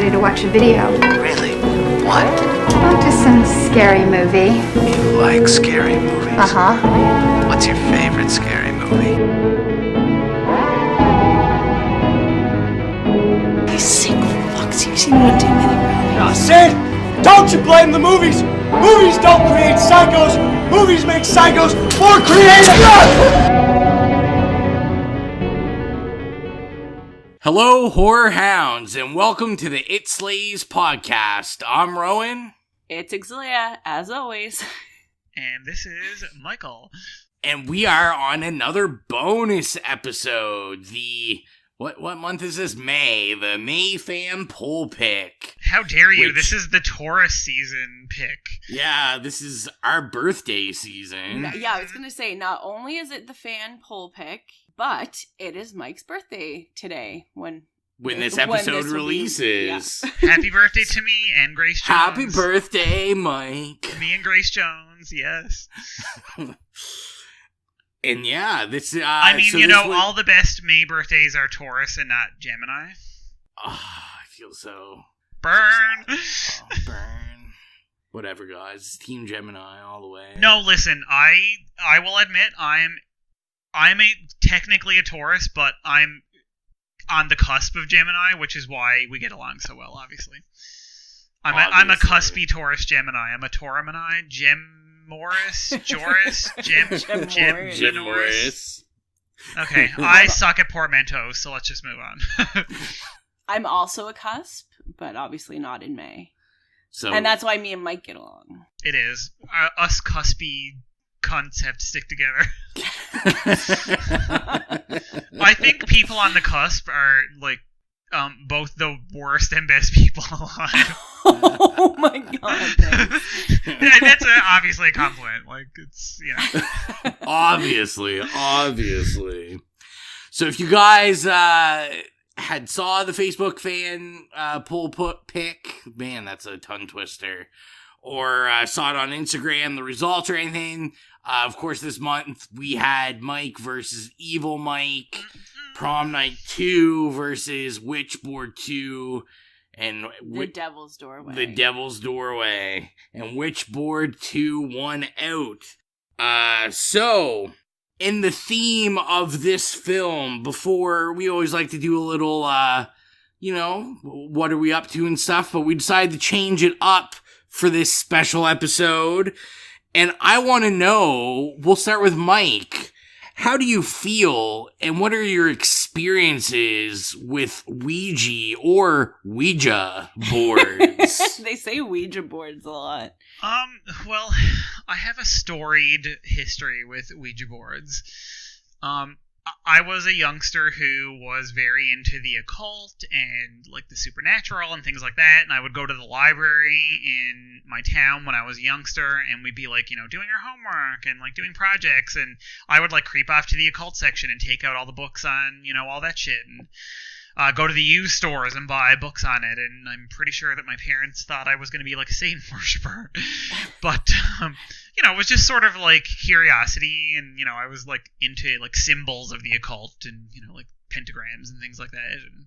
ready to watch a video. Really? What? Oh, just some scary movie. You like scary movies? Uh-huh. What's your favorite scary movie? These sick fucks, you've seen one too many, bro. I said, don't you blame the movies! Movies don't create psychos! Movies make psychos more creative! Hello, horror hounds, and welcome to the It Slays podcast. I'm Rowan. It's Exilia, as always. And this is Michael. And we are on another bonus episode. What month is this? May. The May fan poll pick. How dare you? This is the Taurus season pick. Yeah, this is our birthday season. Yeah, I was going to say, not only is it the fan poll pick, but it is Mike's birthday today when this episode releases. Happy birthday to me and Grace Jones. Happy birthday, Mike. Me and Grace Jones, yes. And yeah, this I mean, all the best May birthdays are Taurus and not Gemini. I feel so... Burn! Burn. Whatever, guys. Team Gemini all the way. No, listen, I will admit I'm technically a Taurus, but I'm on the cusp of Gemini, which is why we get along so well, obviously. I'm a cuspy Taurus Gemini. I'm a Tauramini, Morris, Joris, Jim Morris. Okay, I suck at portmanteaus, so let's just move on. I'm also a cusp, but obviously not in May. So, and that's why me and Mike get along. It is. Us cuspy cunts have to stick together. I think people on the cusp are, like, both the worst and best people alive. Oh my god, that's obviously a compliment. Like, it's, Obviously. So if you guys had saw the Facebook fan poll pick, man, that's a tongue twister, or saw it on Instagram, the results or anything, of course this month we had Mike versus Evil Mike, Prom Night 2 versus Witchboard 2, and The Devil's Doorway. The Devil's Doorway. And Witchboard 2 won out. So, in the theme of this film, before, we always like to do a little, what are we up to and stuff, but we decided to change it up for this special episode. And I want to know, we'll start with Mike. How do you feel, and what are your experiences with Ouija or Ouija boards? They say Ouija boards a lot. Well, I have a storied history with Ouija boards. I was a youngster who was very into the occult and, like, the supernatural and things like that, and I would go to the library in my town when I was a youngster, and we'd be, like, doing our homework and, like, doing projects, and I would, like, creep off to the occult section and take out all the books on, all that shit, and go to the used stores and buy books on it, and I'm pretty sure that my parents thought I was going to be, like, a Satan worshiper, but, it was just sort of, like, curiosity, and, I was, like, into, like, symbols of the occult, and, like, pentagrams and things like that, and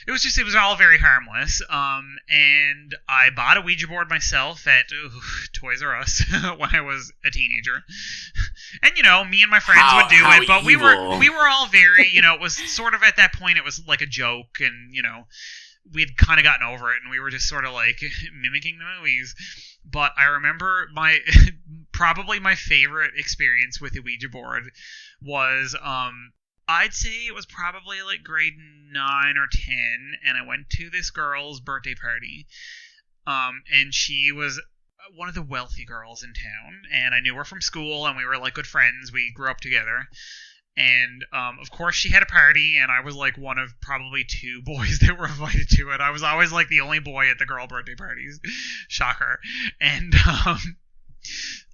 it was all very harmless, and I bought a Ouija board myself at Toys R Us when I was a teenager, and, me and my friends would do it, but we were all very, it was sort of, at that point, it was like a joke, and, we'd kind of gotten over it, and we were just sort of, like, mimicking the movies. But I remember probably my favorite experience with the Ouija board was, I'd say it was probably, like, grade 9 or 10, and I went to this girl's birthday party, and she was one of the wealthy girls in town, and I knew her from school, and we were, like, good friends. We grew up together. And, of course, she had a party, and I was, like, one of probably 2 boys that were invited to it. I was always, like, the only boy at the girl birthday parties. Shocker. And,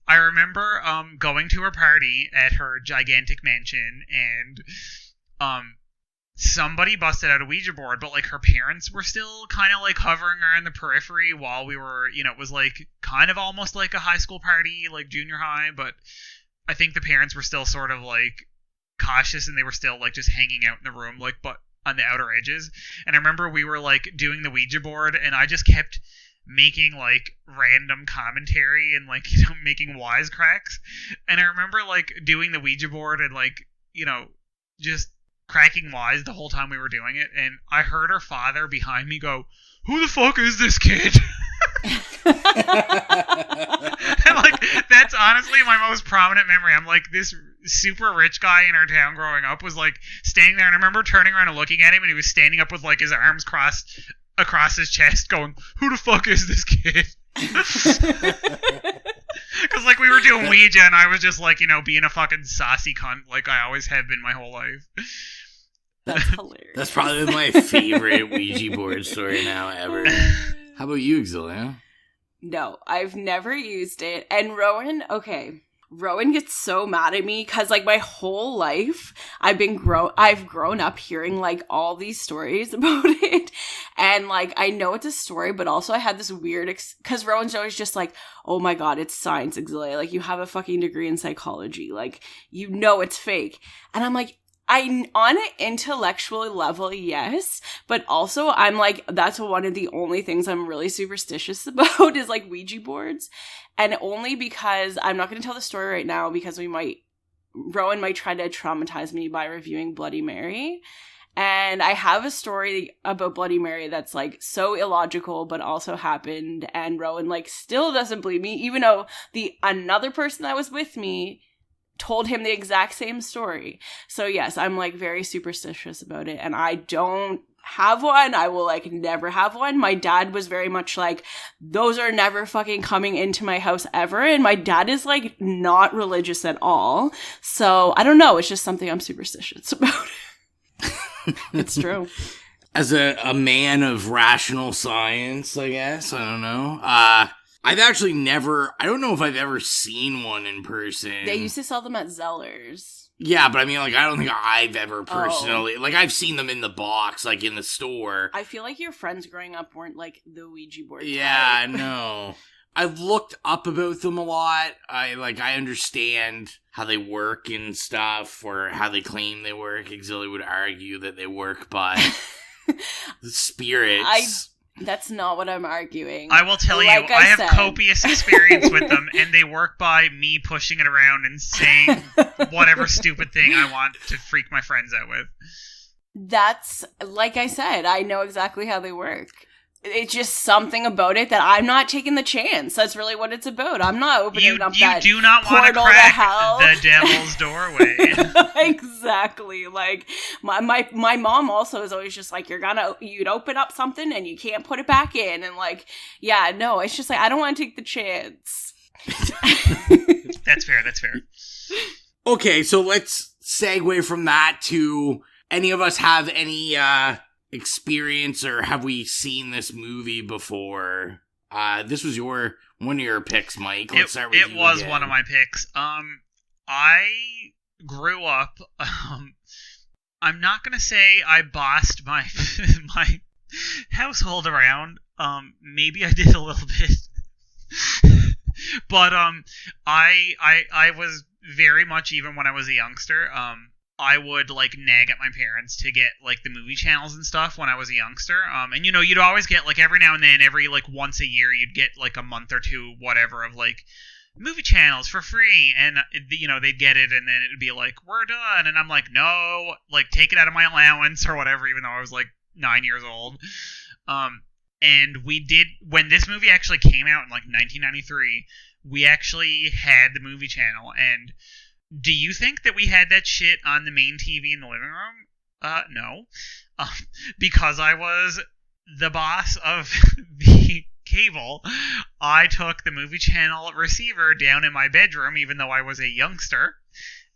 I remember, going to her party at her gigantic mansion, and, somebody busted out a Ouija board, but, like, her parents were still kind of, like, hovering around the periphery while we were, it was, like, kind of almost like a high school party, like, junior high, but I think the parents were still sort of, like, cautious, and they were still, like, just hanging out in the room, like, but on the outer edges. And I remember we were like doing the Ouija board, and I just kept making like random commentary and like, you know, making wisecracks. And I remember like doing the Ouija board and like, you know, just cracking wise the whole time we were doing it. And I heard her father behind me go, "Who the fuck is this kid?" And like, that's honestly my most prominent memory. I'm like, this super rich guy in our town growing up was like standing there, and I remember turning around and looking at him, and he was standing up with like his arms crossed across his chest going, "Who the fuck is this kid?" Because like we were doing Ouija, and I was just like, you know, being a fucking saucy cunt like I always have been my whole life. That's hilarious. That's probably my favorite Ouija board story now ever. How about you, Exilia? No, I've never used it. And Rowan gets so mad at me because like my whole life I've grown up hearing like all these stories about it, and like I know it's a story, but also I had this weird because Rowan's always just like, "Oh my god, it's science, Exilia, like you have a fucking degree in psychology, like you know it's fake." And I'm like, on an intellectual level, yes, but also I'm like, that's one of the only things I'm really superstitious about is like Ouija boards. And only because I'm not going to tell the story right now because Rowan might try to traumatize me by reviewing Bloody Mary. And I have a story about Bloody Mary that's like so illogical, but also happened. And Rowan like still doesn't believe me, even though another person that was with me told him the exact same story. So yes, I'm like very superstitious about it, and I don't have one. I will like never have one. My dad was very much like, those are never fucking coming into my house ever, and my dad is like not religious at all. So I don't know, it's just something I'm superstitious about. It's true. As a man of rational science, I guess, I don't know. I've actually I don't know if I've ever seen one in person. They used to sell them at Zellers. Yeah, but I mean, like, I don't think I've ever personally, like, I've seen them in the box, like, in the store. I feel like your friends growing up weren't, like, the Ouija board Yeah, type. no. I've looked up about them a lot. I understand how they work and stuff, or how they claim they work. Exilia would argue that they work by the spirits. That's not what I'm arguing. I will tell you, I have copious experience with them, and they work by me pushing it around and saying whatever stupid thing I want to freak my friends out with. That's, like I said, I know exactly how they work. It's just something about it that I'm not taking the chance. That's really what it's about. I'm not opening up that You do not want to crack the devil's doorway. Exactly. Like my mom also is always just like, you'd open up something and you can't put it back in, and like, yeah, no, it's just like I don't want to take the chance. That's fair. Okay, so let's segue from that to, any of us have any experience, or have we seen this movie before? This was one of your picks, Mike. Let's start with you. It was one of my picks. I grew up. I'm not gonna say I bossed my my household around. Maybe I did a little bit, but I was very much, even when I was a youngster. I would like nag at my parents to get like the movie channels and stuff when I was a youngster. And you know, you'd always get like every now and then, every like once a year, you'd get like a month or two, whatever, of like movie channels for free. And you know, they'd get it, and then it'd be like, we're done. And I'm like, no, like take it out of my allowance or whatever, even though I was like 9 years old. And we did, when this movie actually came out in like 1993, we actually had the movie channel. And do you think that we had that shit on the main TV in the living room? No. Because I was the boss of the cable, I took the movie channel receiver down in my bedroom, even though I was a youngster,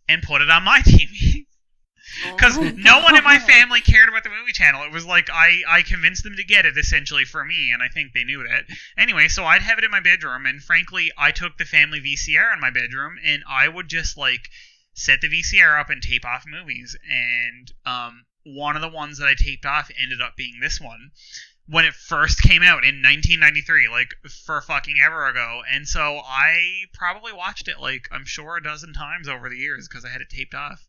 and put it on my TV. Because no one in my family cared about the movie channel. It was like I convinced them to get it, essentially, for me, and I think they knew that. Anyway, so I'd have it in my bedroom, and frankly, I took the family VCR in my bedroom, and I would just, like, set the VCR up and tape off movies. And one of the ones that I taped off ended up being this one, when it first came out in 1993, like, for fucking ever ago. And so I probably watched it, like, I'm sure a dozen times over the years, because I had it taped off.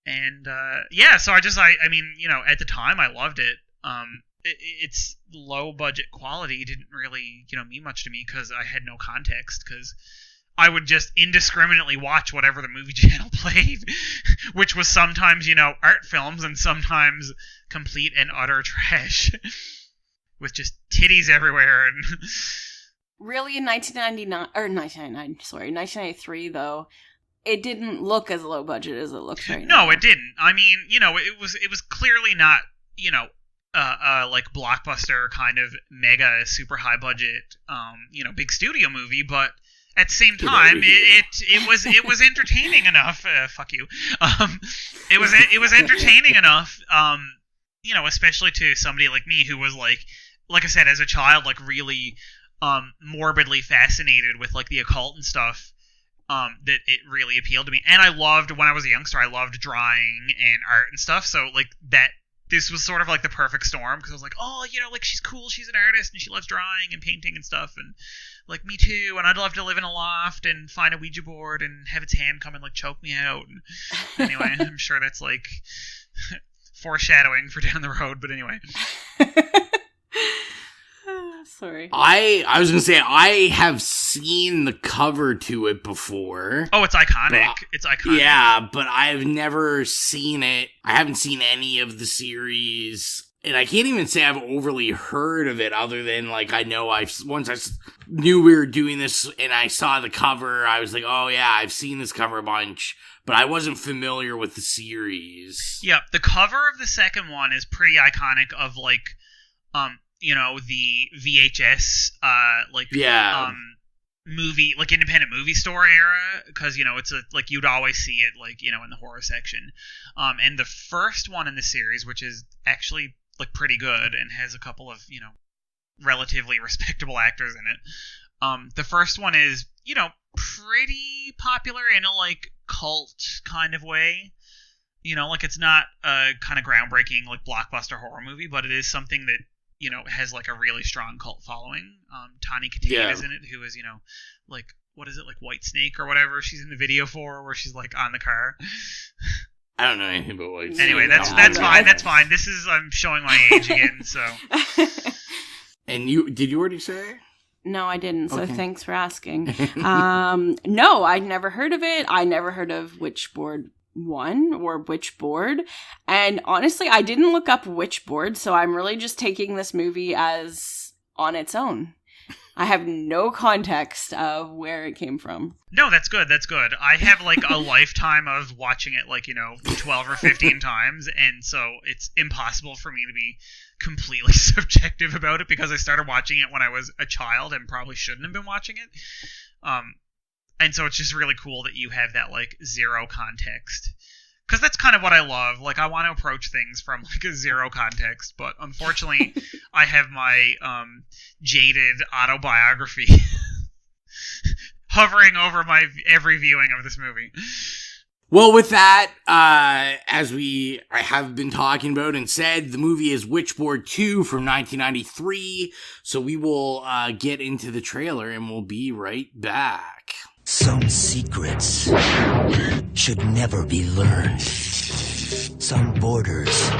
And yeah, so I mean, you know, at the time I loved it. Its low budget quality didn't really, you know, mean much to me because I had no context, because I would just indiscriminately watch whatever the movie channel played, which was sometimes, you know, art films and sometimes complete and utter trash with just titties everywhere. And Really, in 1993, though, it didn't look as low budget as it looks right now. No, it didn't. I mean, you know, it was clearly not, you know, like blockbuster kind of mega super high budget, you know, big studio movie, but at the same time, it was entertaining enough. Fuck you. It was entertaining enough. You know, especially to somebody like me who was like I said, as a child, like really morbidly fascinated with like the occult and stuff. That it really appealed to me, and I loved, when I was a youngster, I loved drawing and art and stuff. So like that. This was sort of like the perfect storm, because I was like, oh, you know, like she's cool, she's an artist, and she loves drawing and painting and stuff, and like me too, and I'd love to live in a loft and find a Ouija board and have its hand come and like choke me out. And anyway, I'm sure that's like foreshadowing for down the road, but anyway. Sorry. I was gonna say, I have seen the cover to it before. Oh, it's iconic. It's iconic. Yeah, but I've never seen it. I haven't seen any of the series. And I can't even say I've overly heard of it, other than, like, I know once I knew we were doing this and I saw the cover, I was like, oh yeah, I've seen this cover a bunch, but I wasn't familiar with the series. Yeah, the cover of the second one is pretty iconic, of, like, you know, the VHS, movie, like, independent movie store era, because, you know, it's like, you'd always see it, like, you know, in the horror section. And the first one in the series, which is actually, like, pretty good and has a couple of, you know, relatively respectable actors in it. The first one is, you know, pretty popular in a, like, cult kind of way. You know, like, it's not a kind of groundbreaking, like, blockbuster horror movie, but it is something that, you know, has, like, a really strong cult following. Tawny Kitaen is in it, who is, you know, like, what is it, like, White Snake or whatever she's in the video for, where she's, like, on the car. I don't know anything about White Snake. Anyway, that's fine, that's fine. This is, I'm showing my age again, so. And did you already say? No, I didn't, so Okay. thanks for asking. No, I'd never heard of it. I never heard of Witchboard 1 or Witchboard. And honestly, I didn't look up Witchboard, so I'm really just taking this movie as on its own. I have no context of where it came from. No, that's good, that's good. I have, like, a lifetime of watching it, like, you know, 12 or 15 times, and so it's impossible for me to be completely subjective about it, because I started watching it when I was a child and probably shouldn't have been watching it. And so it's just really cool that you have that, like, zero context. Because that's kind of what I love. Like, I want to approach things from, like, a zero context, but unfortunately, I have my jaded autobiography hovering over my every viewing of this movie. Well, with that, as I have been talking about and said, the movie is Witchboard 2 from 1993, so we will get into the trailer and we'll be right back. Some secrets should never be learned. Some borders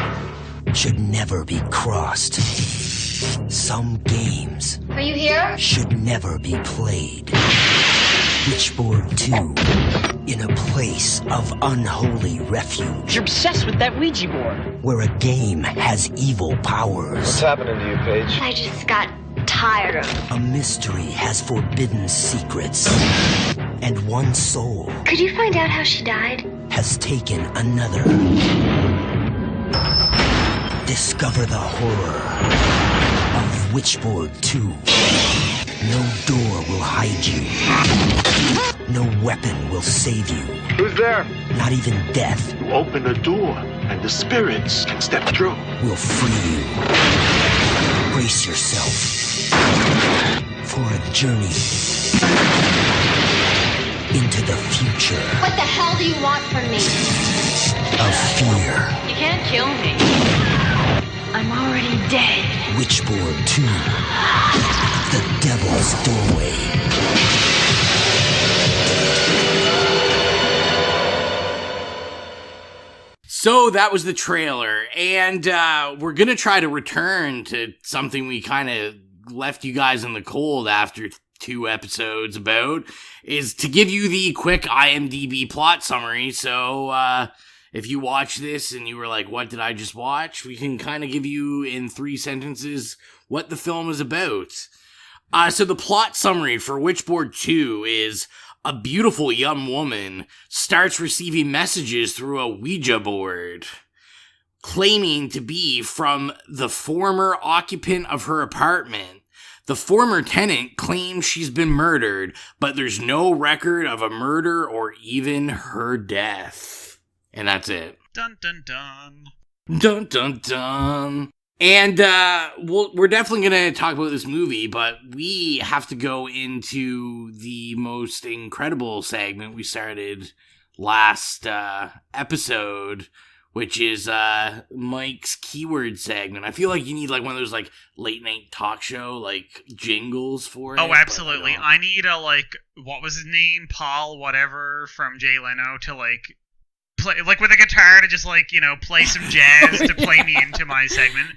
should never be crossed. Some games Are you here? should never be played. Witchboard 2, in a place of unholy refuge. You're obsessed with that Ouija board. Where a game has evil powers. What's happening to you, Paige? I just got tired of. A mystery has forbidden secrets. And one soul Could you find out how she died? has taken another. Discover the horror of Witchboard 2. No door will hide you. No weapon will save you. Who's there? Not even death You open a door, and the spirits can step through. will free you. Brace yourself for a journey into the future What the hell do you want from me? of fear. You can't kill me. I'm already dead. Witchboard 2. The Devil's Doorway. So that was the trailer, and we're going to try to return to something we kind of left you guys in the cold after 2 episodes about, is to give you the quick IMDb plot summary. So if you watch this and you were like, what did I just watch? We can kind of give you in 3 sentences what the film is about. So the plot summary for Witchboard 2 is: a beautiful young woman starts receiving messages through a Ouija board, claiming to be from the former occupant of her apartment. The former tenant claims she's been murdered, but there's no record of a murder or even her death. And that's it. Dun dun dun. Dun dun dun. And we're definitely going to talk about this movie, but we have to go into the most incredible segment we started last episode, which is Mike's keyword segment. I feel like you need like one of those like late night talk show like jingles for it. Oh, absolutely. I need a like, what was his name? Paul whatever from Jay Leno to like play like with a guitar to just like, you know, play some jazz to play me into my segment.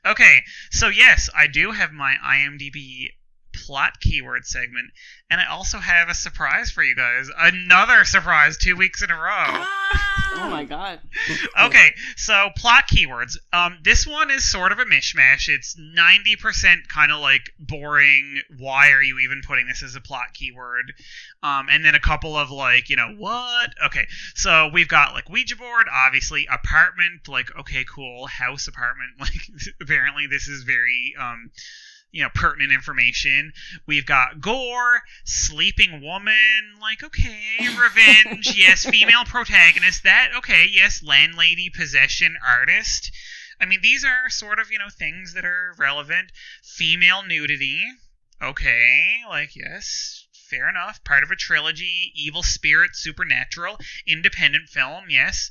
Okay, so yes, I do have my IMDb plot keyword segment, and I also have a surprise for you guys. Another surprise 2 weeks in a row. Oh my god. Okay, so plot keywords. This one is sort of a mishmash. It's 90% kind of like boring. Why are you even putting this as a plot keyword? And then a couple of like, you know, what? Okay, so we've got like Ouija board, obviously, apartment, like, okay, cool, house, apartment. Like, apparently this is very, you know, pertinent information. We've got gore, sleeping woman, like, okay, revenge, yes, female protagonist, that, okay, yes, landlady, possession, artist. I mean, these are sort of, you know, things that are relevant. Female nudity, okay, like, yes, fair enough. Part of a trilogy, evil spirit, supernatural, independent film, yes.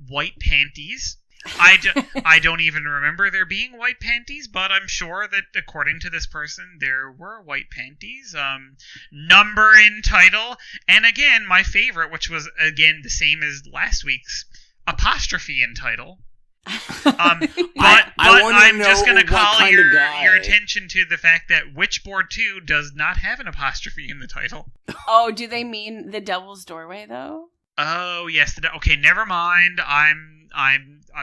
White panties. I don't even remember there being white panties, but I'm sure that according to this person, there were white panties. Number in title, and again, my favorite, which was again the same as last week's, apostrophe in title. But I'm just going to call your attention to the fact that Witchboard 2 does not have an apostrophe in the title. Oh, do they mean the Devil's Doorway though? Oh yes, okay, never mind. I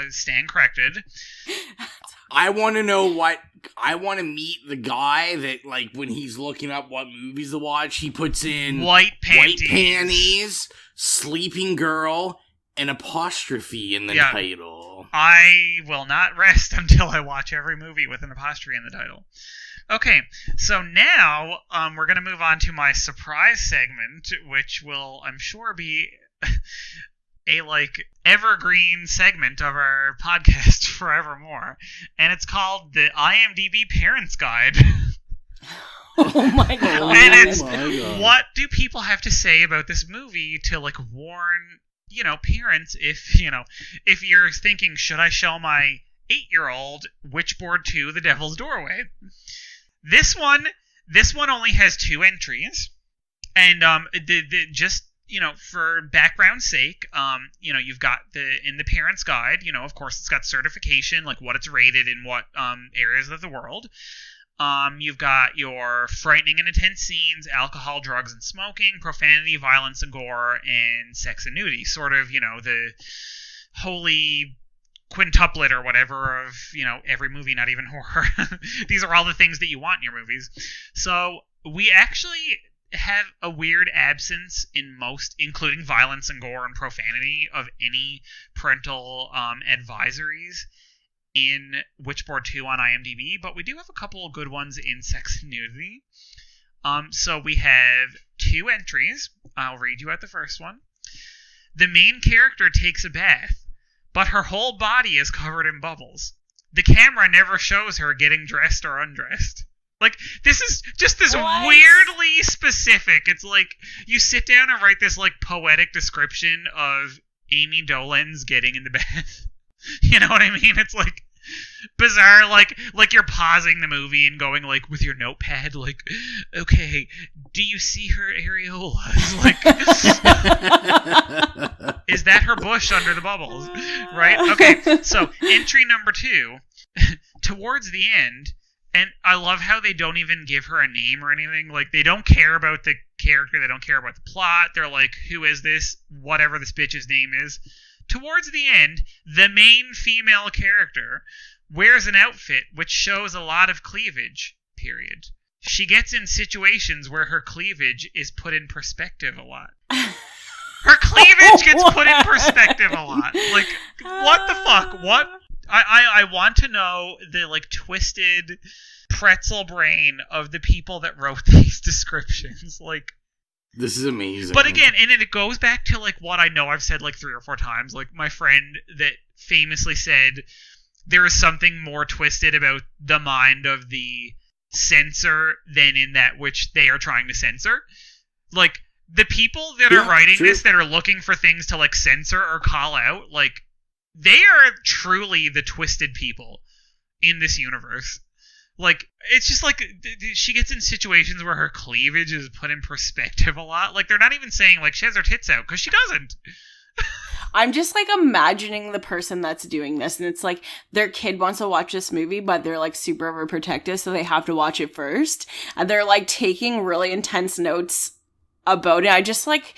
stand corrected. I want to know I want to meet the guy that, like, when he's looking up what movies to watch, he puts in white panties, sleeping girl, and apostrophe in the title. I will not rest until I watch every movie with an apostrophe in the title. Okay, so now we're going to move on to my surprise segment, which will, I'm sure, be a like evergreen segment of our podcast forevermore, and it's called the IMDb Parents Guide. Oh my god! And it's what do people have to say about this movie to like warn, you know, parents if you're thinking, should I show my 8-year-old Witchboard 2: The Devil's Doorway? This one only has 2 entries, and just, you know, for background's sake, you know, you've got in the Parents Guide, you know, of course, it's got certification, like what it's rated in what areas of the world. You've got your frightening and intense scenes, alcohol, drugs, and smoking, profanity, violence, and gore, and sex and nudity. Sort of, you know, the holy quintuplet or whatever of, you know, every movie, not even horror. These are all the things that you want in your movies. So we actually have a weird absence in most, including violence and gore and profanity, of any parental advisories in Witchboard 2 on IMDb, but we do have a couple of good ones in sex and nudity. So we have 2 entries. I'll read you out the first one. The main character takes a bath, but her whole body is covered in bubbles. The camera never shows her getting dressed or undressed. Like, this is just this weirdly specific. It's like, you sit down and write this, like, poetic description of Amy Dolenz getting in the bath. You know what I mean? It's, like, bizarre. Like you're pausing the movie and going, like, with your notepad, like, okay, do you see her areolas? Like, is that her bush under the bubbles, right? Okay, so entry number 2, towards the end, and I love how they don't even give her a name or anything. Like, they don't care about the character, they don't care about the plot. They're like, who is this? Whatever this bitch's name is. Towards the end, the main female character wears an outfit which shows a lot of cleavage, period. She gets in situations where her cleavage is put in perspective a lot. Her cleavage gets put in perspective a lot. Like, what the fuck? What? I want to know the, like, twisted pretzel brain of the people that wrote these descriptions. Like, this is amazing. But again, and it goes back to, like, what I know I've said, like, 3 or 4 times. Like, my friend that famously said there is something more twisted about the mind of the censor than in that which they are trying to censor. Like, the people that are writing this, that are looking for things to, like, censor or call out, like, they are truly the twisted people in this universe. Like, it's just like, she gets in situations where her cleavage is put in perspective a lot. Like, they're not even saying, like, she has her tits out, because she doesn't. I'm just, like, imagining the person that's doing this, and it's like, their kid wants to watch this movie, but they're, like, super overprotective, so they have to watch it first. And they're, like, taking really intense notes about it. I just, like,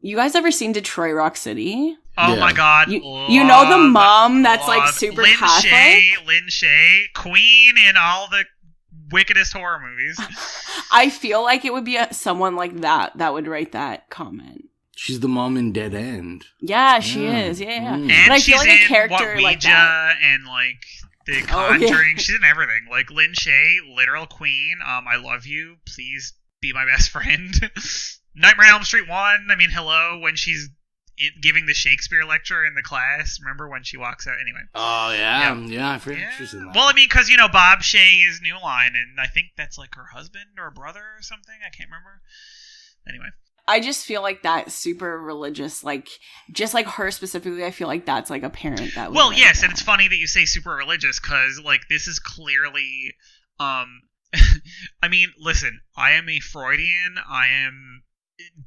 you guys ever seen Detroit Rock City? Oh my god. You know the mom that's like super Catholic? Lynn Shay, queen in all the wickedest horror movies. I feel like it would be someone like that would write that comment. She's the mom in Dead End. Yeah, she is. Yeah. And I she's feel like in a character Ouija like that. and like The Conjuring. She's in everything. Like Lynn Shay, literal queen. I love you. Please be my best friend. Nightmare on Elm Street 1. I mean, hello, when she's giving the Shakespeare lecture in the class. Remember when she walks out? Anyway. Oh, yeah. I forgot she's in that. Well, I mean, because, Bob Shay is New Line, and I think that's like her husband or brother or something. I can't remember. Anyway. I just feel like that super religious, like, just like her specifically, I feel like that's like a parent that would. Well, yes, and it's funny that you say super religious, because, like, this is clearly, I mean, listen, I am a Freudian, I am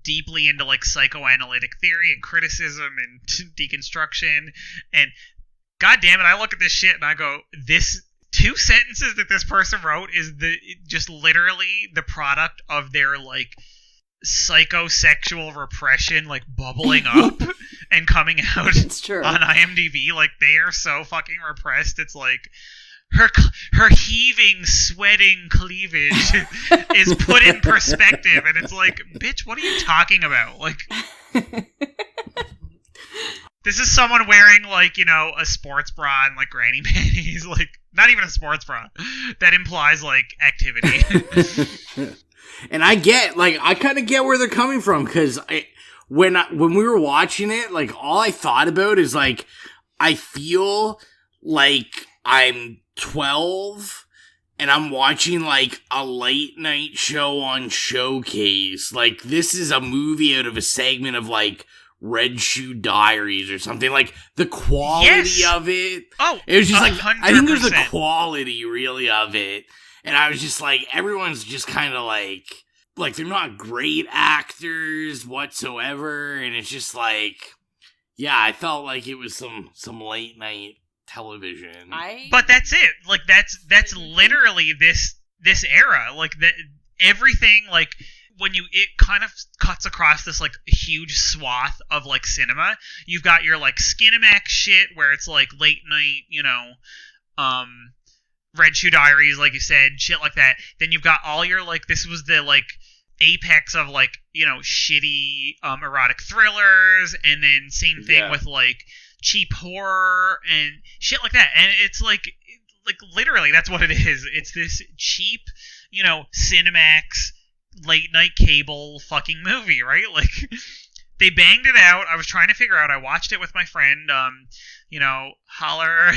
deeply into like psychoanalytic theory and criticism and deconstruction, and god damn it, I look at this shit and I go, this 2 sentences that this person wrote is just literally the product of their like psychosexual repression like bubbling up and coming out. It's true. On IMDb. Like, they are so fucking repressed. It's like her heaving, sweating cleavage is put in perspective, and it's like, bitch, what are you talking about? Like, this is someone wearing, like, a sports bra and, like, granny panties. Like, not even a sports bra. That implies, like, activity. And I kind of get where they're coming from, because when we were watching it, like, all I thought about is, like, I feel like I'm 12 and I'm watching like a late night show on Showcase. Like, this is a movie out of a segment of like Red Shoe Diaries or something. Like, the quality of it. Oh, it was just 100%. like, I think there's the quality really of it. And I was just like, everyone's just kind of like they're not great actors whatsoever. And it's just like, yeah, I felt like it was some late night television. But that's it. Like, that's literally this era. Like, that everything, like, when it kind of cuts across this like huge swath of like cinema. You've got your like Skinamax shit where it's like late night, Red Shoe Diaries, like you said, shit like that. Then you've got all your like, this was the like apex of like, shitty erotic thrillers, and then same thing with like cheap horror and shit like that. And it's like literally that's what it is. It's this cheap, Cinemax late night cable fucking movie, right? Like, they banged it out. I was trying to figure out, I watched it with my friend, holler,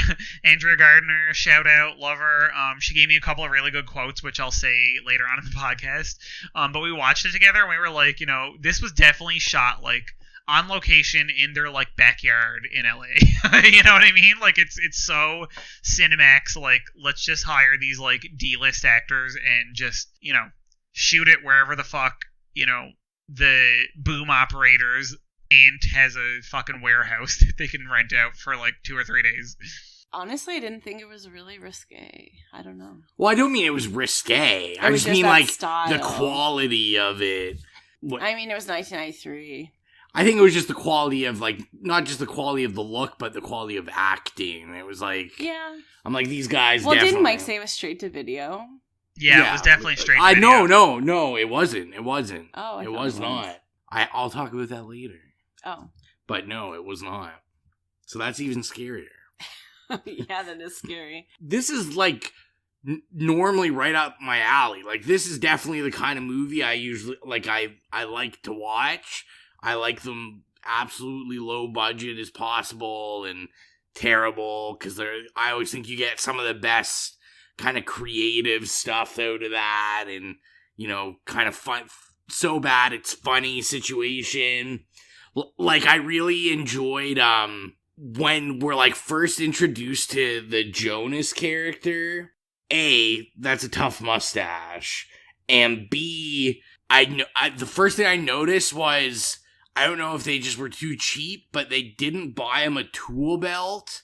Andrea Gardner, shout out, love her. She gave me a couple of really good quotes, which I'll say later on in the podcast. But we watched it together, and we were like, this was definitely shot like on location in their like backyard in LA. You know what I mean? Like, it's so Cinemax, like, let's just hire these like D-list actors and just, shoot it wherever the fuck, the boom operators aunt has a fucking warehouse that they can rent out for like 2 or 3 days. Honestly, I didn't think it was really risque. I don't know. Well, I don't mean it was risque. I was just just mean that like style. the quality of it. I mean, it was 1993. I think it was just the quality of like, not just the quality of the look, but the quality of acting. It was like, Yeah. I'm like, these guys. Well, definitely... didn't Mike say it was straight to video? Yeah, it was definitely straight to video. No, it wasn't. It wasn't. Oh, it was not. I'll talk about that later. Oh. But no, it was not. So that's even scarier. Yeah, that is scary. This is like normally right up my alley. Like, this is definitely the kind of movie I usually like. I like to watch. I like them absolutely low budget as possible and terrible, because I always think you get some of the best kind of creative stuff out of that, and you know, kind of fun, so bad it's funny situation. Like, I really enjoyed when we're like first introduced to the Jonas character. A, that's a tough mustache, and B, the first thing I noticed was, I don't know if they just were too cheap, but they didn't buy him a tool belt.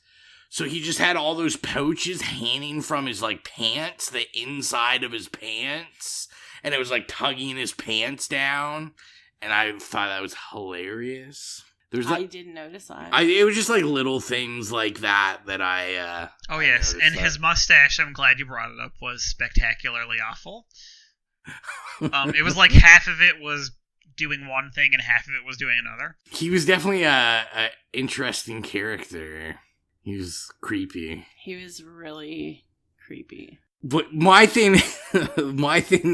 So he just had all those pouches hanging from his, like, pants, the inside of his pants. And it was, like, tugging his pants down. And I thought that was hilarious. I didn't notice that. It was just, like, little things like that I... Oh, yes. And his mustache, I'm glad you brought it up, was spectacularly awful. It was like half of it was doing one thing and half of it was doing another. He was definitely a interesting character. He was creepy. He was really creepy. But my thing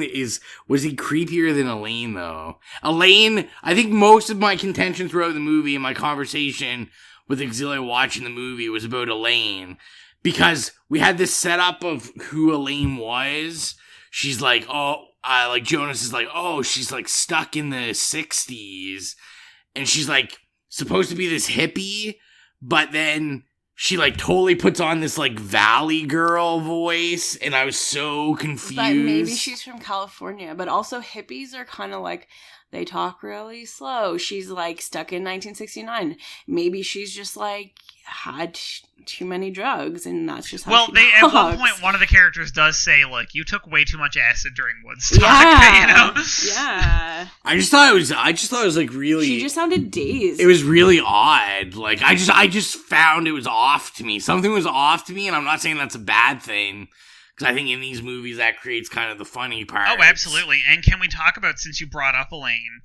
is, was he creepier than Elaine, though? Elaine, I think most of my contention throughout the movie and my conversation with Exilia watching the movie was about Elaine. Because we had this setup of who Elaine was. She's like, like Jonas is like, oh, she's like stuck in the 60s. And she's like supposed to be this hippie, but then she like totally puts on this like Valley Girl voice, and I was so confused. But maybe she's from California, but also hippies are kind of like, they talk really slow. She's like stuck in 1969. Maybe she's just like had too many drugs, and that's just how she at talks. one point one of the characters does say like, you took way too much acid during Woodstock. Yeah, you know? Yeah. I just thought it was like really. She just sounded dazed. It was really odd. Like I just found it was off to me. Something was off to me, and I'm not saying that's a bad thing. Because I think in these movies, that creates kind of the funny part. Oh, absolutely. And can we talk about, since you brought up Elaine,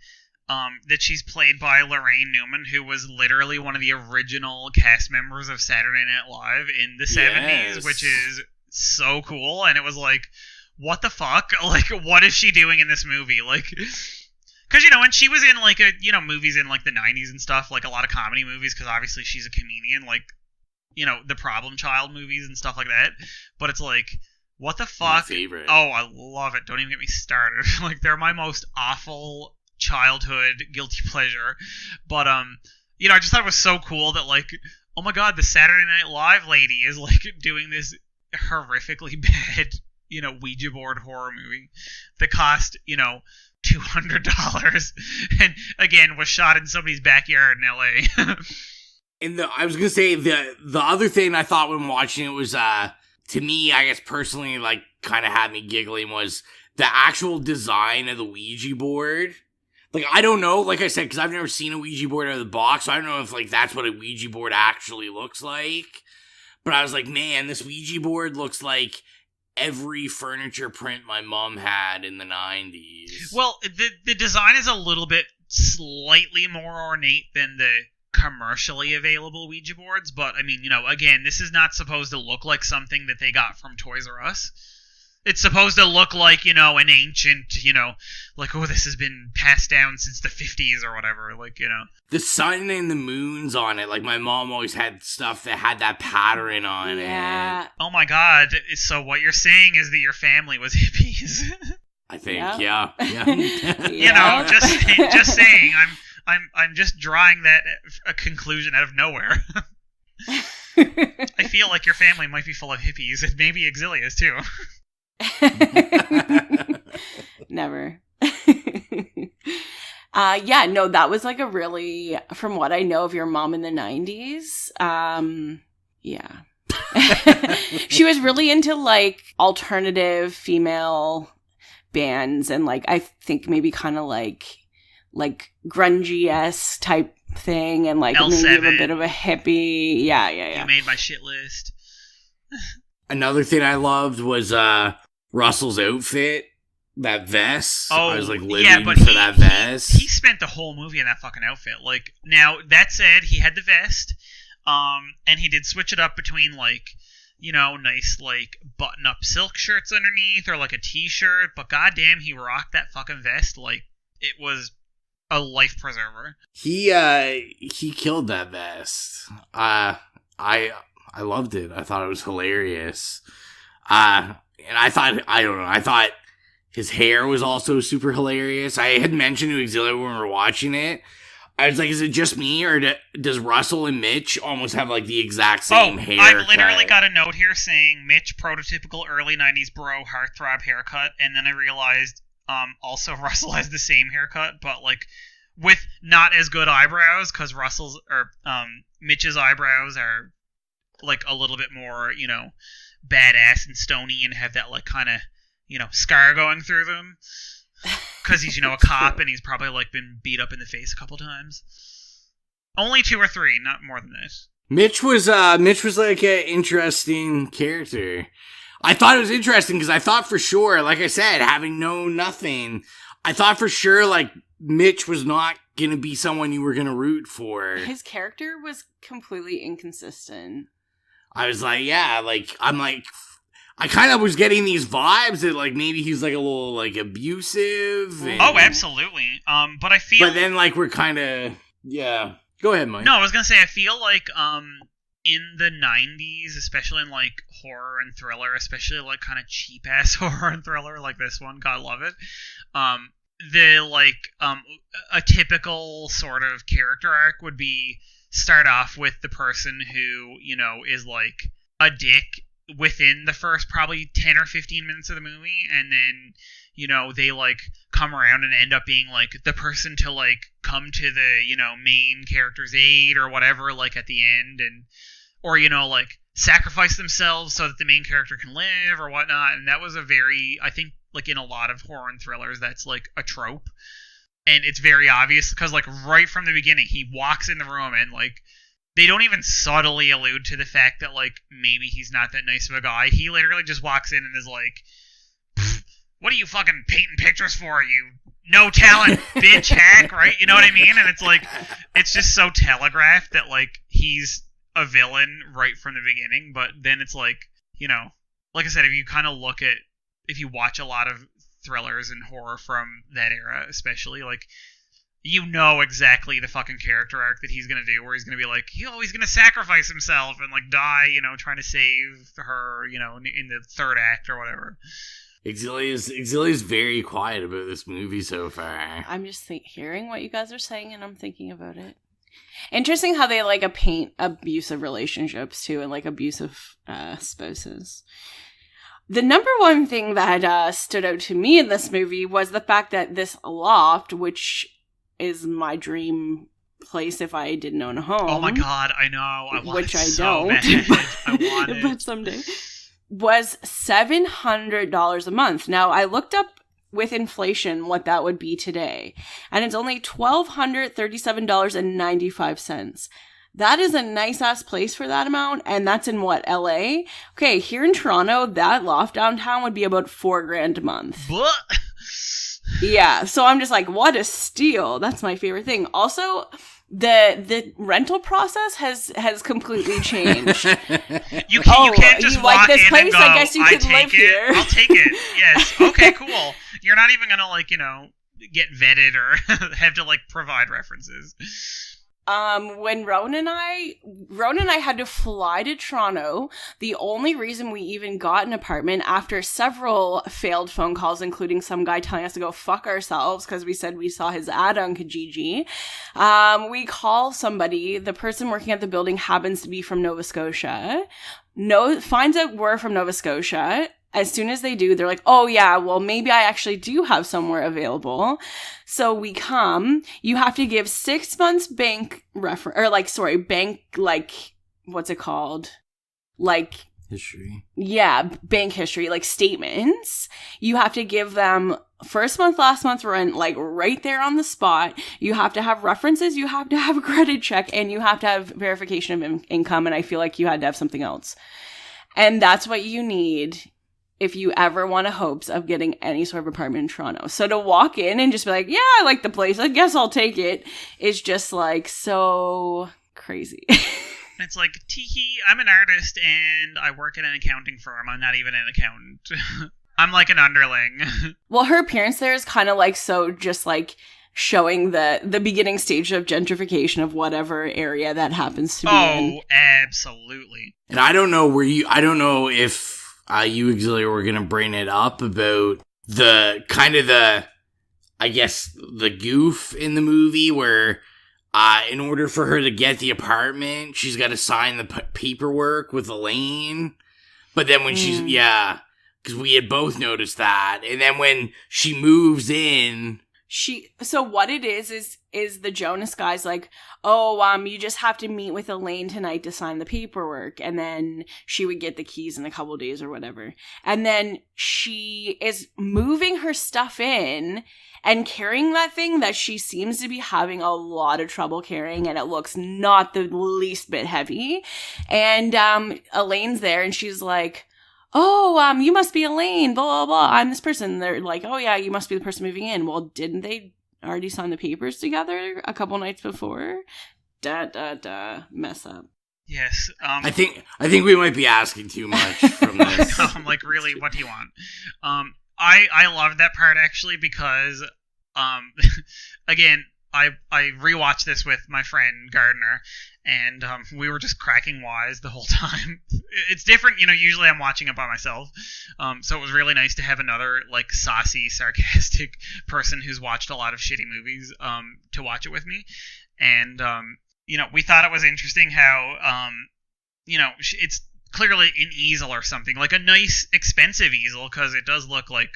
that she's played by Lorraine Newman, who was literally one of the original cast members of Saturday Night Live in the 70s, which is so cool. And it was like, what the fuck? Like, what is she doing in this movie? Like, because, you know, and she was in, like, movies in, like, the 90s and stuff, like a lot of comedy movies, because obviously she's a comedian, like, you know, the Problem Child movies and stuff like that. But it's like, what the fuck? My favorite. Oh, I love it. Don't even get me started. Like, they're my most awful childhood guilty pleasure. But, you know, I just thought it was so cool that, like, oh my god, the Saturday Night Live lady is, like, doing this horrifically bad, you know, Ouija board horror movie that cost, you know, $200 and, again, was shot in somebody's backyard in LA. And I was gonna say, the other thing I thought when watching it was, to me, I guess personally, like, kind of had me giggling was the actual design of the Ouija board. Like, I don't know, like I said, because I've never seen a Ouija board out of the box, so I don't know if, like, that's what a Ouija board actually looks like. But I was like, man, this Ouija board looks like every furniture print my mom had in the 90s. Well, the design is a little bit slightly more ornate than the commercially available Ouija boards, but I mean, you know, again, this is not supposed to look like something that they got from Toys R Us. It's supposed to look like, you know, an ancient, you know, like, oh, this has been passed down since the 50s or whatever, like, you know. The sun and the moons on it, like, my mom always had stuff that had that pattern on it. Oh my god, so what you're saying is that your family was hippies? I think, yeah. You know, just saying, I'm just drawing that a conclusion out of nowhere. I feel like your family might be full of hippies, and maybe Exilia's too. Never. Yeah, no, that was like a really, from what I know of your mom in the 90s, yeah. She was really into like alternative female bands and like I think maybe kind of like grungy-esque type thing and like L7. maybe a bit of a hippie. Yeah. You made my shit list. Another thing I loved was Russell's outfit. That vest. Oh, I was like living for that vest. He spent the whole movie in that fucking outfit. Like, now, that said, he had the vest, and he did switch it up between, like, you know, nice, like, button-up silk shirts underneath, or, like, a t-shirt, but goddamn, he rocked that fucking vest like it was a life preserver. He killed that vest. I loved it. I thought it was hilarious. And I thought his hair was also super hilarious. I had mentioned to Auxilia when we were watching it. I was like, is it just me, or does Russell and Mitch almost have, like, the exact same hair? I've literally got a note here saying, Mitch, prototypical early 90s bro, heartthrob haircut, and then I realized, also Russell has the same haircut, but, like, with not as good eyebrows, because Mitch's eyebrows are, like, a little bit more, you know, badass and stony and have that, like, kind of, you know, scar going through them, because he's, you know, a cop and he's probably like been beat up in the face a couple times. Only 2 or 3, not more than this. Mitch was like an interesting character. I thought it was interesting because I thought for sure, like I said, having known nothing, I thought for sure like Mitch was not gonna be someone you were gonna root for. His character was completely inconsistent. I was like, yeah, like I kind of was getting these vibes that, like, maybe he's, like, a little, like, abusive. Oh, absolutely. But I feel... But then, like, we're kind of... Yeah. Go ahead, Mike. No, I was going to say, I feel like, in the 90s, especially in, like, horror and thriller, especially, like, kind of cheap-ass horror and thriller, like this one, God love it, a typical sort of character arc would be start off with the person who, you know, is, like, a dick within the first probably 10 or 15 minutes of the movie, and then, you know, they, like, come around and end up being, like, the person to, like, come to the, you know, main character's aid or whatever, like, at the end, and, or, you know, like, sacrifice themselves so that the main character can live or whatnot, and that was a very, I think, like, in a lot of horror and thrillers, that's, like, a trope, and it's very obvious, because, like, right from the beginning, he walks in the room and, like, they don't even subtly allude to the fact that, like, maybe he's not that nice of a guy. He literally just walks in and is like, what are you fucking painting pictures for, you no talent bitch hack, right? You know what I mean? And it's like, it's just so telegraphed that, like, he's a villain right from the beginning. But then it's like, you know, like I said, if you watch a lot of thrillers and horror from that era, especially, like, you know exactly the fucking character arc that he's gonna do, where he's gonna be like, he's gonna sacrifice himself and, like, die, you know, trying to save her, you know, in the third act or whatever. Exilia's very quiet about this movie so far. I'm just hearing what you guys are saying, and I'm thinking about it. Interesting how they, like, paint abusive relationships, too, and, like, abusive spouses. The number one thing that stood out to me in this movie was the fact that this loft, which is my dream place if I didn't own a home. Oh my god, I know. I want which it I so don't. bad. I want it. But someday. Was $700 a month. Now, I looked up with inflation what that would be today, and it's only $1,237.95. That is a nice-ass place for that amount, and that's in what, LA? Okay, here in Toronto, that loft downtown would be about $4,000 a month. What? Yeah, so I'm just like, what a steal. That's my favorite thing. Also, the rental process has completely changed. You can't just walk like this in place? and go, I guess you could live here. I'll take it. Yes. Okay, cool. You're not even gonna, like, you know, get vetted or have to, like, provide references. When Rowan and I had to fly to Toronto. The only reason we even got an apartment after several failed phone calls, including some guy telling us to go fuck ourselves because we said we saw his ad on Kijiji. We call somebody. The person working at the building happens to be from Nova Scotia. Finds out we're from Nova Scotia. as soon as they do, they're like, oh yeah, well maybe I actually do have somewhere available. So we come, you have to give 6 months bank what's it called? Like history. Yeah, bank history, like statements. You have to give them first month, last month rent, like right there on the spot. You have to have references, you have to have a credit check, and you have to have verification of income. And I feel like you had to have something else. And that's what you need if you ever want a hopes of getting any sort of apartment in Toronto. So to walk in and just be like, yeah, I like the place, I guess I'll take it, is just like so crazy. It's like, teehee, I'm an artist and I work at an accounting firm. I'm not even an accountant. I'm like an underling. Well, her appearance there is kind of like so just like showing the beginning stage of gentrification of whatever area that happens to be in. Oh, absolutely. And I don't know if you exactly were going to bring it up about the kind of I guess, the goof in the movie where in order for her to get the apartment, she's got to sign the paperwork with Elaine. But then when she's, because we had both noticed that. And then when she moves in... So what it is the Jonas guy's like, oh, you just have to meet with Elaine tonight to sign the paperwork. And then she would get the keys in a couple days or whatever. And then she is moving her stuff in and carrying that thing that she seems to be having a lot of trouble carrying, and it looks not the least bit heavy. And Elaine's there, and she's like, oh, you must be Elaine, blah, blah, blah. I'm this person. And they're like, oh, yeah, you must be the person moving in. Well, didn't they already sign the papers together a couple nights before? Mess up. Yes. I think we might be asking too much from this. I'm like, really, what do you want? I love that part, actually, because, again, I rewatched this with my friend Gardner, and we were just cracking wise the whole time. It's different, usually I'm watching it by myself, so it was really nice to have another, like, saucy, sarcastic person who's watched a lot of shitty movies to watch it with me. And, we thought it was interesting how, it's clearly an easel or something, like a nice, expensive easel, because it does look like,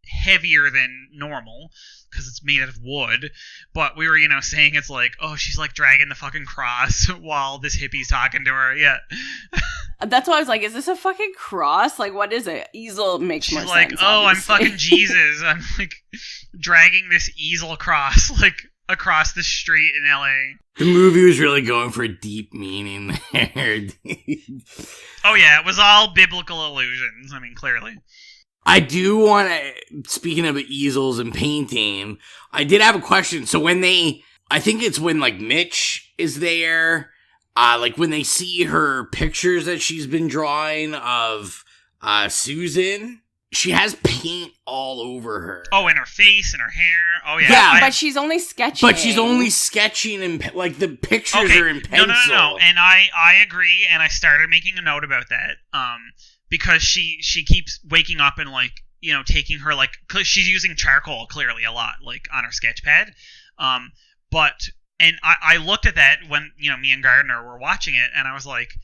heavier than normal, because it's made out of wood. But we were, saying it's like, oh, she's like dragging the fucking cross while this hippie's talking to her. Yeah. That's why I was like, is this a fucking cross? Like, what is it? Easel makes more sense. She's like, oh, obviously. I'm fucking Jesus. I'm like dragging this easel cross, like, across the street in LA. The movie was really going for a deep meaning there. Oh, yeah, it was all biblical allusions. I mean, clearly. I do want to, speaking of easels and painting, I did have a question. So when I think it's when, like, Mitch is there, like, when they see her pictures that she's been drawing of Susan, she has paint all over her. Oh, in her face and her hair. Oh, yeah. Yeah, but she's only sketching. But she's only sketching, and like, the pictures are in pencil. No. And I agree, and I started making a note about that. Because she keeps waking up and, like, taking her, like, cause she's using charcoal clearly a lot, like, on her sketch pad. And I looked at that when, me and Gardner were watching it, and I was like,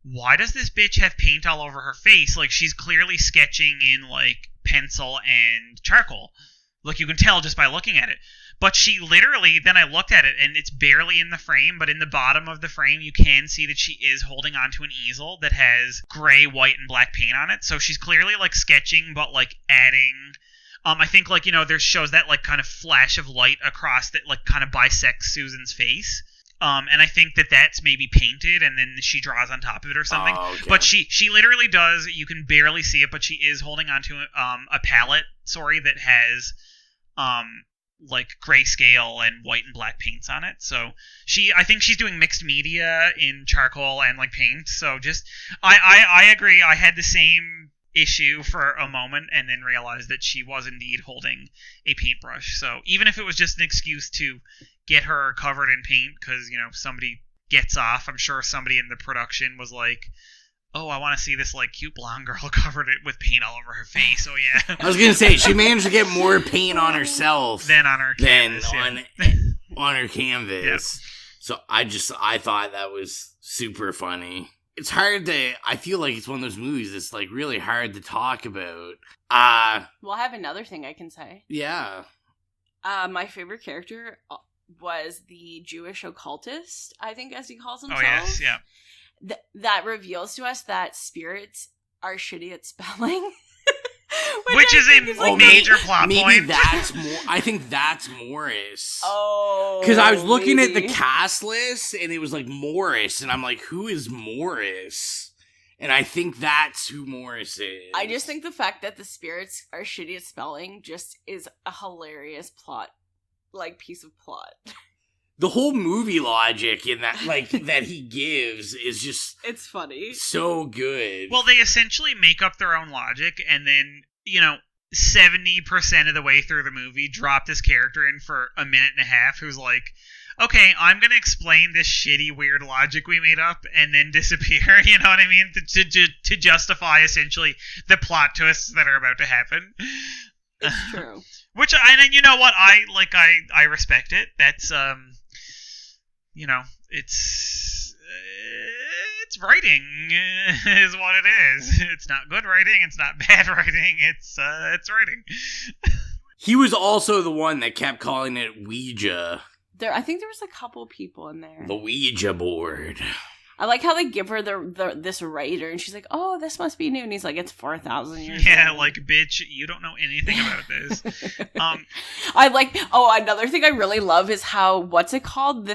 why does this bitch have paint all over her face? Like, she's clearly sketching in, like, pencil and charcoal. Like, you can tell just by looking at it. But she literally, then I looked at it, and it's barely in the frame, but in the bottom of the frame, you can see that she is holding onto an easel that has gray, white, and black paint on it. So she's clearly, like, sketching, but, like, adding... I think, like, there shows that, like, kind of flash of light across that, like, kind of bisects Susan's face. And I think that that's maybe painted, and then she draws on top of it or something. Oh, okay. But she literally does, you can barely see it, but she is holding onto a palette, that has... like grayscale and white and black paints on it. So I think she's doing mixed media in charcoal and, like, paint. So just, I agree. I had the same issue for a moment and then realized that she was indeed holding a paintbrush. So even if it was just an excuse to get her covered in paint because, somebody gets off, I'm sure somebody in the production was like, oh, I want to see this, like, cute blonde girl covered it with paint all over her face. Oh, yeah. I was going to say, she managed to get more paint on herself than on her canvas. On her canvas. Yeah. So I thought that was super funny. it's hard to, I feel like it's one of those movies that's like really hard to talk about. Well, I have another thing I can say. Yeah. My favorite character was the Jewish occultist, I think, as he calls himself. Oh, yes, yeah. That reveals to us that spirits are shitty at spelling. Which is a major plot maybe point. That's more. I think that's Morris. Oh, because I was looking maybe. at the cast list and it was like Morris, and I'm like, who is Morris? And I think that's who Morris is. I just think the fact that the spirits are shitty at spelling just is a hilarious plot, like, piece of plot. The whole movie logic in that, like, that he gives is just... It's funny. So good. Well, they essentially make up their own logic, and then, 70% of the way through the movie, drop this character in for a minute and a half who's like, okay, I'm going to explain this shitty, weird logic we made up, and then disappear, you know what I mean? To justify, essentially, the plot twists that are about to happen. It's true. Which, and you know what, I respect it. That's, it's writing is what it is. It's not good writing. It's not bad writing. It's writing. He was also the one that kept calling it Ouija. I think there was a couple people in there. The Ouija board. I like how they give her this writer, and she's like, "Oh, this must be new." And he's like, "It's 4,000 years Yeah, old." like, bitch, you don't know anything about this. I like. Oh, another thing I really love is how, what's it called?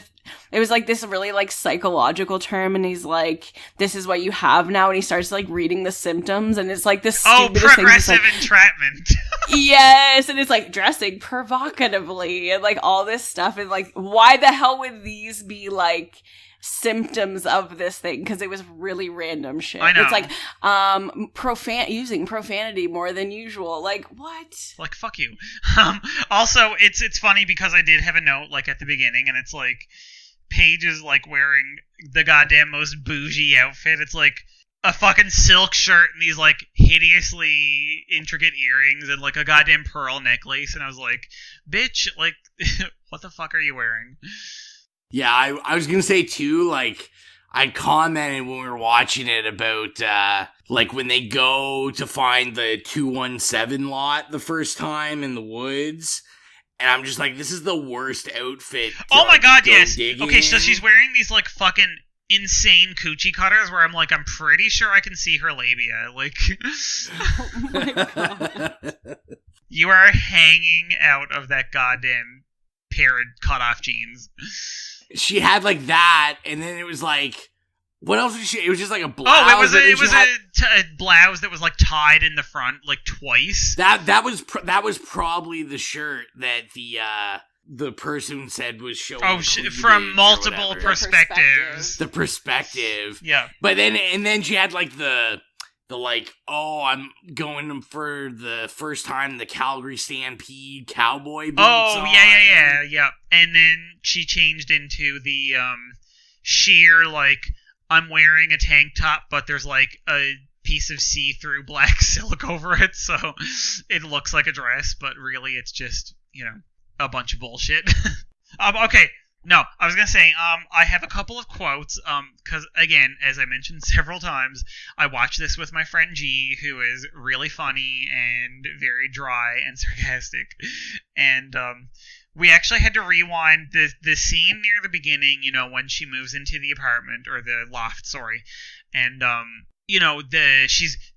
It was like this really like psychological term, and he's like, "This is what you have now," and he starts like reading the symptoms, and it's like this stupidest thing. Progressive entrapment. Yes, and it's like dressing provocatively and like all this stuff, and like, why the hell would these be like symptoms of this thing? Because it was really random shit. I know. It's like using profanity more than usual. Like, what? Like, fuck you. Also, it's funny because I did have a note like at the beginning, and it's like Paige is like wearing the goddamn most bougie outfit. It's like a fucking silk shirt and these like hideously intricate earrings and like a goddamn pearl necklace, and I was like, bitch, like what the fuck are you wearing? Yeah, I was gonna say too, like, I commented when we were watching it about, like, when they go to find the 217 lot the first time in the woods, and I'm just like, this is the worst outfit to, oh my god, yes. dig Okay, in. so she's wearing these, like, fucking insane coochie cutters where I'm like, I'm pretty sure I can see her labia. Like, Oh my god. You are hanging out of that goddamn pair of cut-off jeans. She had, like, that, and then it was, like, what else was she? It was just, like, a blouse. Oh, it was a a blouse that was, like, tied in the front, like, twice. That was probably the shirt that the person said was showing. Oh, from multiple perspectives. The perspective. Yeah. But then she had, like, the like, oh, I'm going for the first time the Calgary Stampede cowboy boots. Oh, yeah. And then she changed into the sheer, like, I'm wearing a tank top, but there's, like, a piece of see-through black silk over it, so it looks like a dress, but really it's just, a bunch of bullshit. Okay. No, I was going to say, I have a couple of quotes, because, again, as I mentioned several times, I watched this with my friend G, who is really funny and very dry and sarcastic, and we actually had to rewind the scene near the beginning, when she moves into the apartment, or the loft, sorry, and,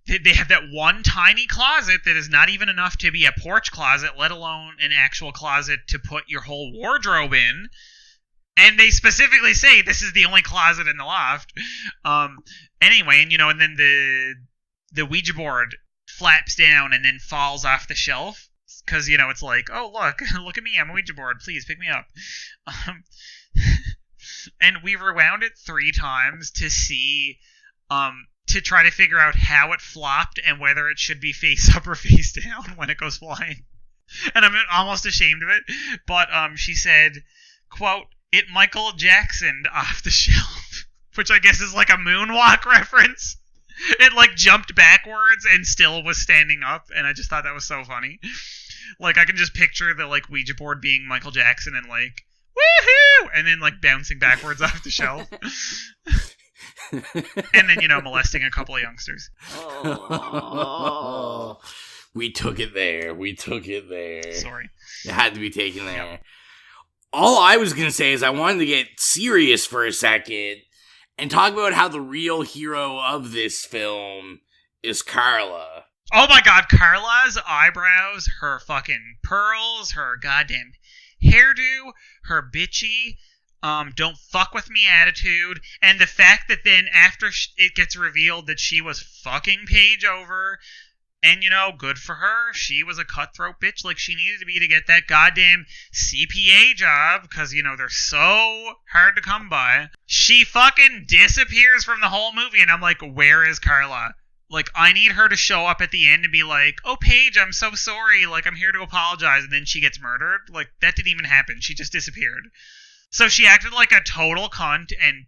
they have that one tiny closet that is not even enough to be a porch closet, let alone an actual closet to put your whole wardrobe in. And they specifically say this is the only closet in the loft. Anyway, and then the Ouija board flaps down and then falls off the shelf. Because, it's like, oh, look at me, I'm a Ouija board, please pick me up. And we rewound it 3 times to see, to try to figure out how it flopped and whether it should be face up or face down when it goes flying. And I'm almost ashamed of it. But she said, quote, "It Michael Jacksoned off the shelf," which I guess is like a moonwalk reference. It like jumped backwards and still was standing up, and I just thought that was so funny. Like, I can just picture the like Ouija board being Michael Jackson and like, woohoo, and then like bouncing backwards off the shelf. And then, molesting a couple of youngsters. Oh. We took it there. Sorry. It had to be taken there. Yep. All I was going to say is I wanted to get serious for a second and talk about how the real hero of this film is Carla. Oh my god, Carla's eyebrows, her fucking pearls, her goddamn hairdo, her bitchy, don't fuck with me attitude, and the fact that then after it gets revealed that she was fucking Paige over, and good for her, she was a cutthroat bitch like she needed to be to get that goddamn CPA job, because, they're so hard to come by. She fucking disappears from the whole movie, and I'm like, where is Carla? Like, I need her to show up at the end and be like, oh, Paige, I'm so sorry. Like, I'm here to apologize. And then she gets murdered. Like, that didn't even happen. She just disappeared. So she acted like a total cunt and,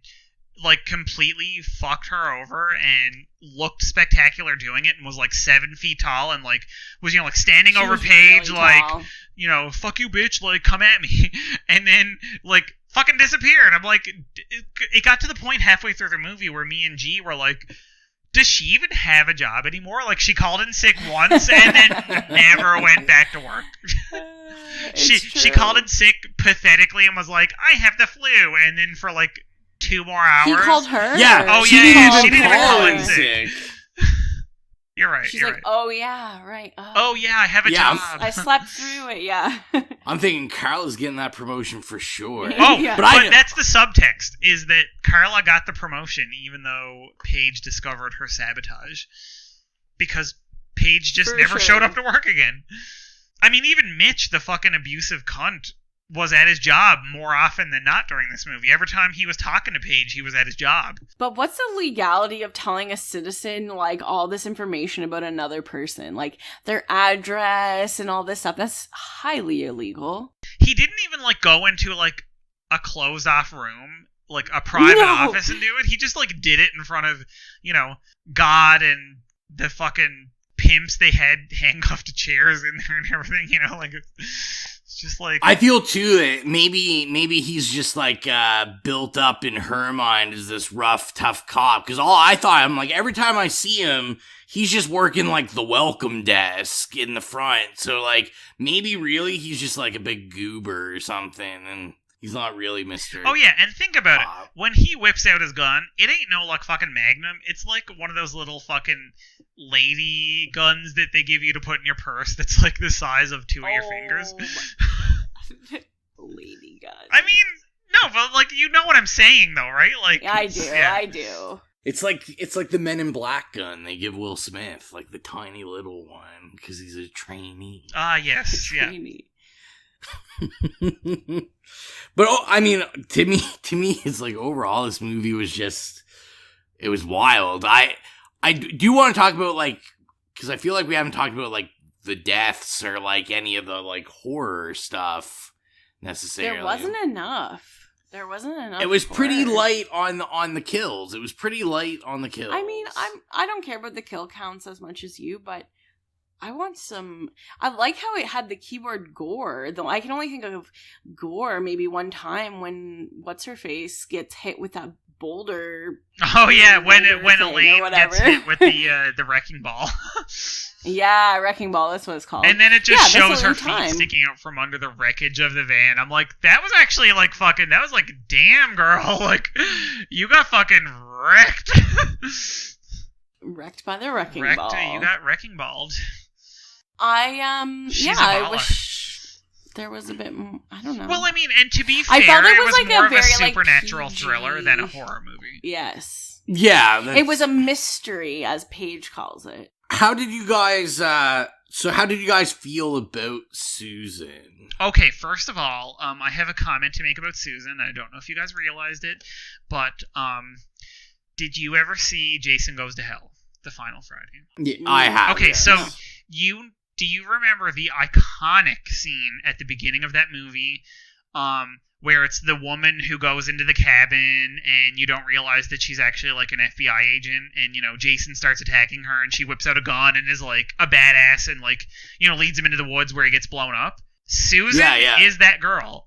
like, completely fucked her over and looked spectacular doing it and was, like, 7 feet tall and, like, was, like, standing She over was Paige, really like, tall. Fuck you, bitch, like, come at me. And then, like, fucking disappeared. I'm like, it got to the point halfway through the movie where me and G were like, does she even have a job anymore? Like, she called in sick once and then never went back to work. She called in sick pathetically and was like, I have the flu. And then for, like, 2 more hours. He called her? Yeah. Oh, she yeah, didn't she even didn't call call in in sick. You're right. She's you're like, right. oh, yeah, right. Oh, yeah, I have a Yeah, job. I slept through it, yeah. I'm thinking Carla's getting that promotion for sure. Oh, Yeah. but that's the subtext, is that Carla got the promotion even though Paige discovered her sabotage. Because Paige just For never sure. showed up to work again. I mean, even Mitch, the fucking abusive cunt, was at his job more often than not during this movie. Every time he was talking to Paige, he was at his job. But what's the legality of telling a citizen, like, all this information about another person? Like, their address and all this stuff. That's highly illegal. He didn't even, like, go into, like, a closed-off room, like, a private No. office and do it. He just, like, did it in front of, God and the fucking pimps they had handcuffed to chairs in there and everything, like, it's just like... I feel too that maybe he's just like built up in her mind as this rough, tough cop. Because I'm like, every time I see him, he's just working like the welcome desk in the front. So like maybe really he's just like a big goober or something, and he's not really Mr. Oh yeah, and think about Cop. it. When he whips out his gun, it ain't no like fucking Magnum. It's like one of those little fucking lady guns that they give you to put in your purse that's like the size of 2 of your fingers. Lady gun. I mean, no, but like you know what I'm saying though, right? Like Yeah, I do. yeah. I do. It's like the Men in Black gun they give Will Smith, like the tiny little one, because he's a trainee. Ah, yes, yeah. Trainee. But I mean, to me, it's like overall this movie was it was wild. I do want to talk about like, because I feel like we haven't talked about like the deaths or like any of the like horror stuff necessarily. There wasn't enough. It was pretty horror. light on the kills. It was pretty light on the kills. I mean, I don't care about the kill counts as much as you, but I want some. I like how it had the keyword gore, though. I can only think of gore maybe one time when what's her face gets hit with that boulder. Oh yeah, when boulder thing or Elaine whatever. gets hit with the wrecking ball. Yeah, wrecking ball. That's what it's called. And then it just Yeah, that's shows the her only feet time. sticking out from under the wreckage of the van. I'm like, that was actually like fucking, that was like, damn girl, like, you got fucking wrecked. Wrecked by the wrecking Wrecked, ball. you got wrecking balled. She's She's a I baller. wish there was a bit more, I don't know. Well, I mean, and to be fair, I felt it it was was like more a of a very, like, supernatural PG. thriller than a horror movie. Yes. yeah, It was a mystery, as Paige calls it. How did you guys? How did you guys feel about Susan? Okay, first of all, I have a comment to make about Susan. I don't know if you guys realized it, but did you ever see Jason Goes to Hell, the final Friday? Yeah, I have. Okay, yes. so do you remember the iconic scene at the beginning of that movie, where it's the woman who goes into the cabin and you don't realize that she's actually like an FBI agent, and Jason starts attacking her and she whips out a gun and is like a badass and like leads him into the woods where he gets blown up? Susan Yeah. is that girl.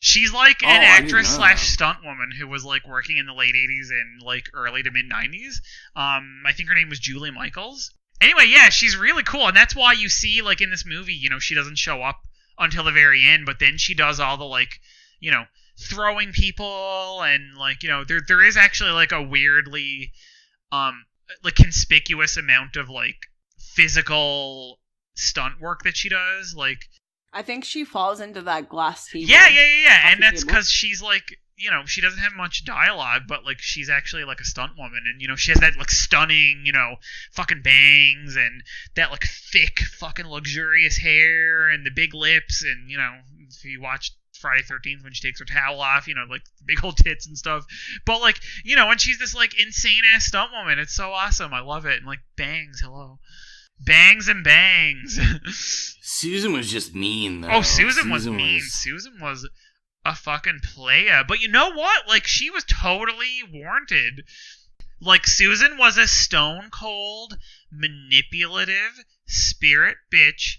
She's like an I didn't actress know. slash stunt woman who was like working in the late 80s and like early to mid 90s. I think her name was Julie Michaels. Anyway, yeah, she's really cool, and that's why you see like in this movie, you know, she doesn't show up until the very end, but then she does all the like, you know, throwing people and like, you know, there is actually like a weirdly like conspicuous amount of like physical stunt work that she does, like I think she falls into that glass table. yeah, and that's table. because she's like, you know, she doesn't have much dialogue, but like she's actually like a stunt woman, and you know, she has that like stunning, you know, fucking bangs and that like thick fucking luxurious hair and the big lips, and you know, if you watch Friday 13th when she takes her towel off, you know, like big old tits and stuff. But like, you know, when she's this like insane ass stunt woman, it's so awesome. I love it. And like bangs, hello. Bangs and bangs. Susan was just mean, though. Oh, Susan was mean. Susan was a fucking playa. But you know what? Like, she was totally warranted. Like, Susan was a stone cold, manipulative spirit bitch.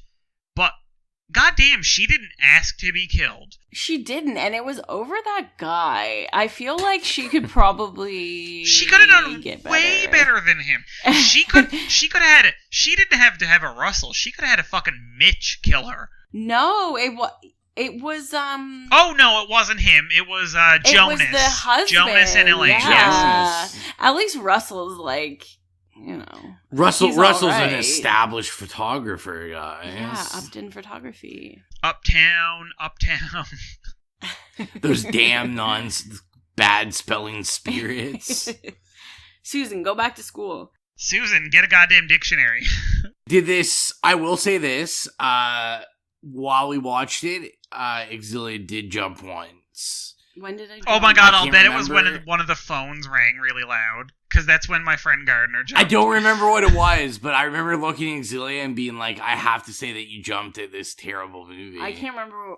But goddamn, she didn't ask to be killed. She didn't, and it was over that guy. I feel like she could probably She could have done get way better than him. She could have had it. She didn't have to have a Russell. She could have had a fucking Mitch kill her. No, it was Oh no, it wasn't him. It was Jonas. It was the husband. Jonas and Elaine. Yeah. Yes. At least Russell's like, you know, Russell's all an right. established photographer, guys. Yeah, Upton Photography. Uptown. Those damn bad spelling spirits. Susan, go back to school. Susan, get a goddamn dictionary. I will say this, while we watched it, Exilia did jump once. When did I Oh my god, I'll can't bet it was when remember. one of the phones rang really loud. Because that's when my friend Gardner jumped. I don't remember what it was, but I remember looking at Exilia and being like, I have to say that you jumped at this terrible movie. I can't remember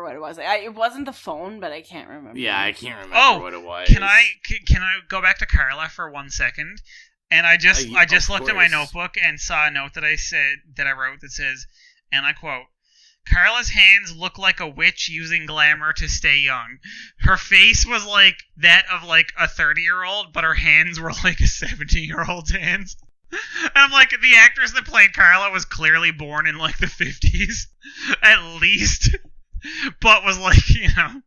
what it was. It wasn't the phone, but I can't remember. Yeah, I can't remember what it was. Can I go back to Carla for 1 second? And I just looked at my course. notebook and saw a note that I wrote that says, and I quote, Carla's hands look like a witch using glamour to stay young. Her face was like that of like a 30-year-old, but her hands were like a 17-year-old's hands. And I'm like, the actress that played Carla was clearly born in like the 50s, at least, but was like, you know,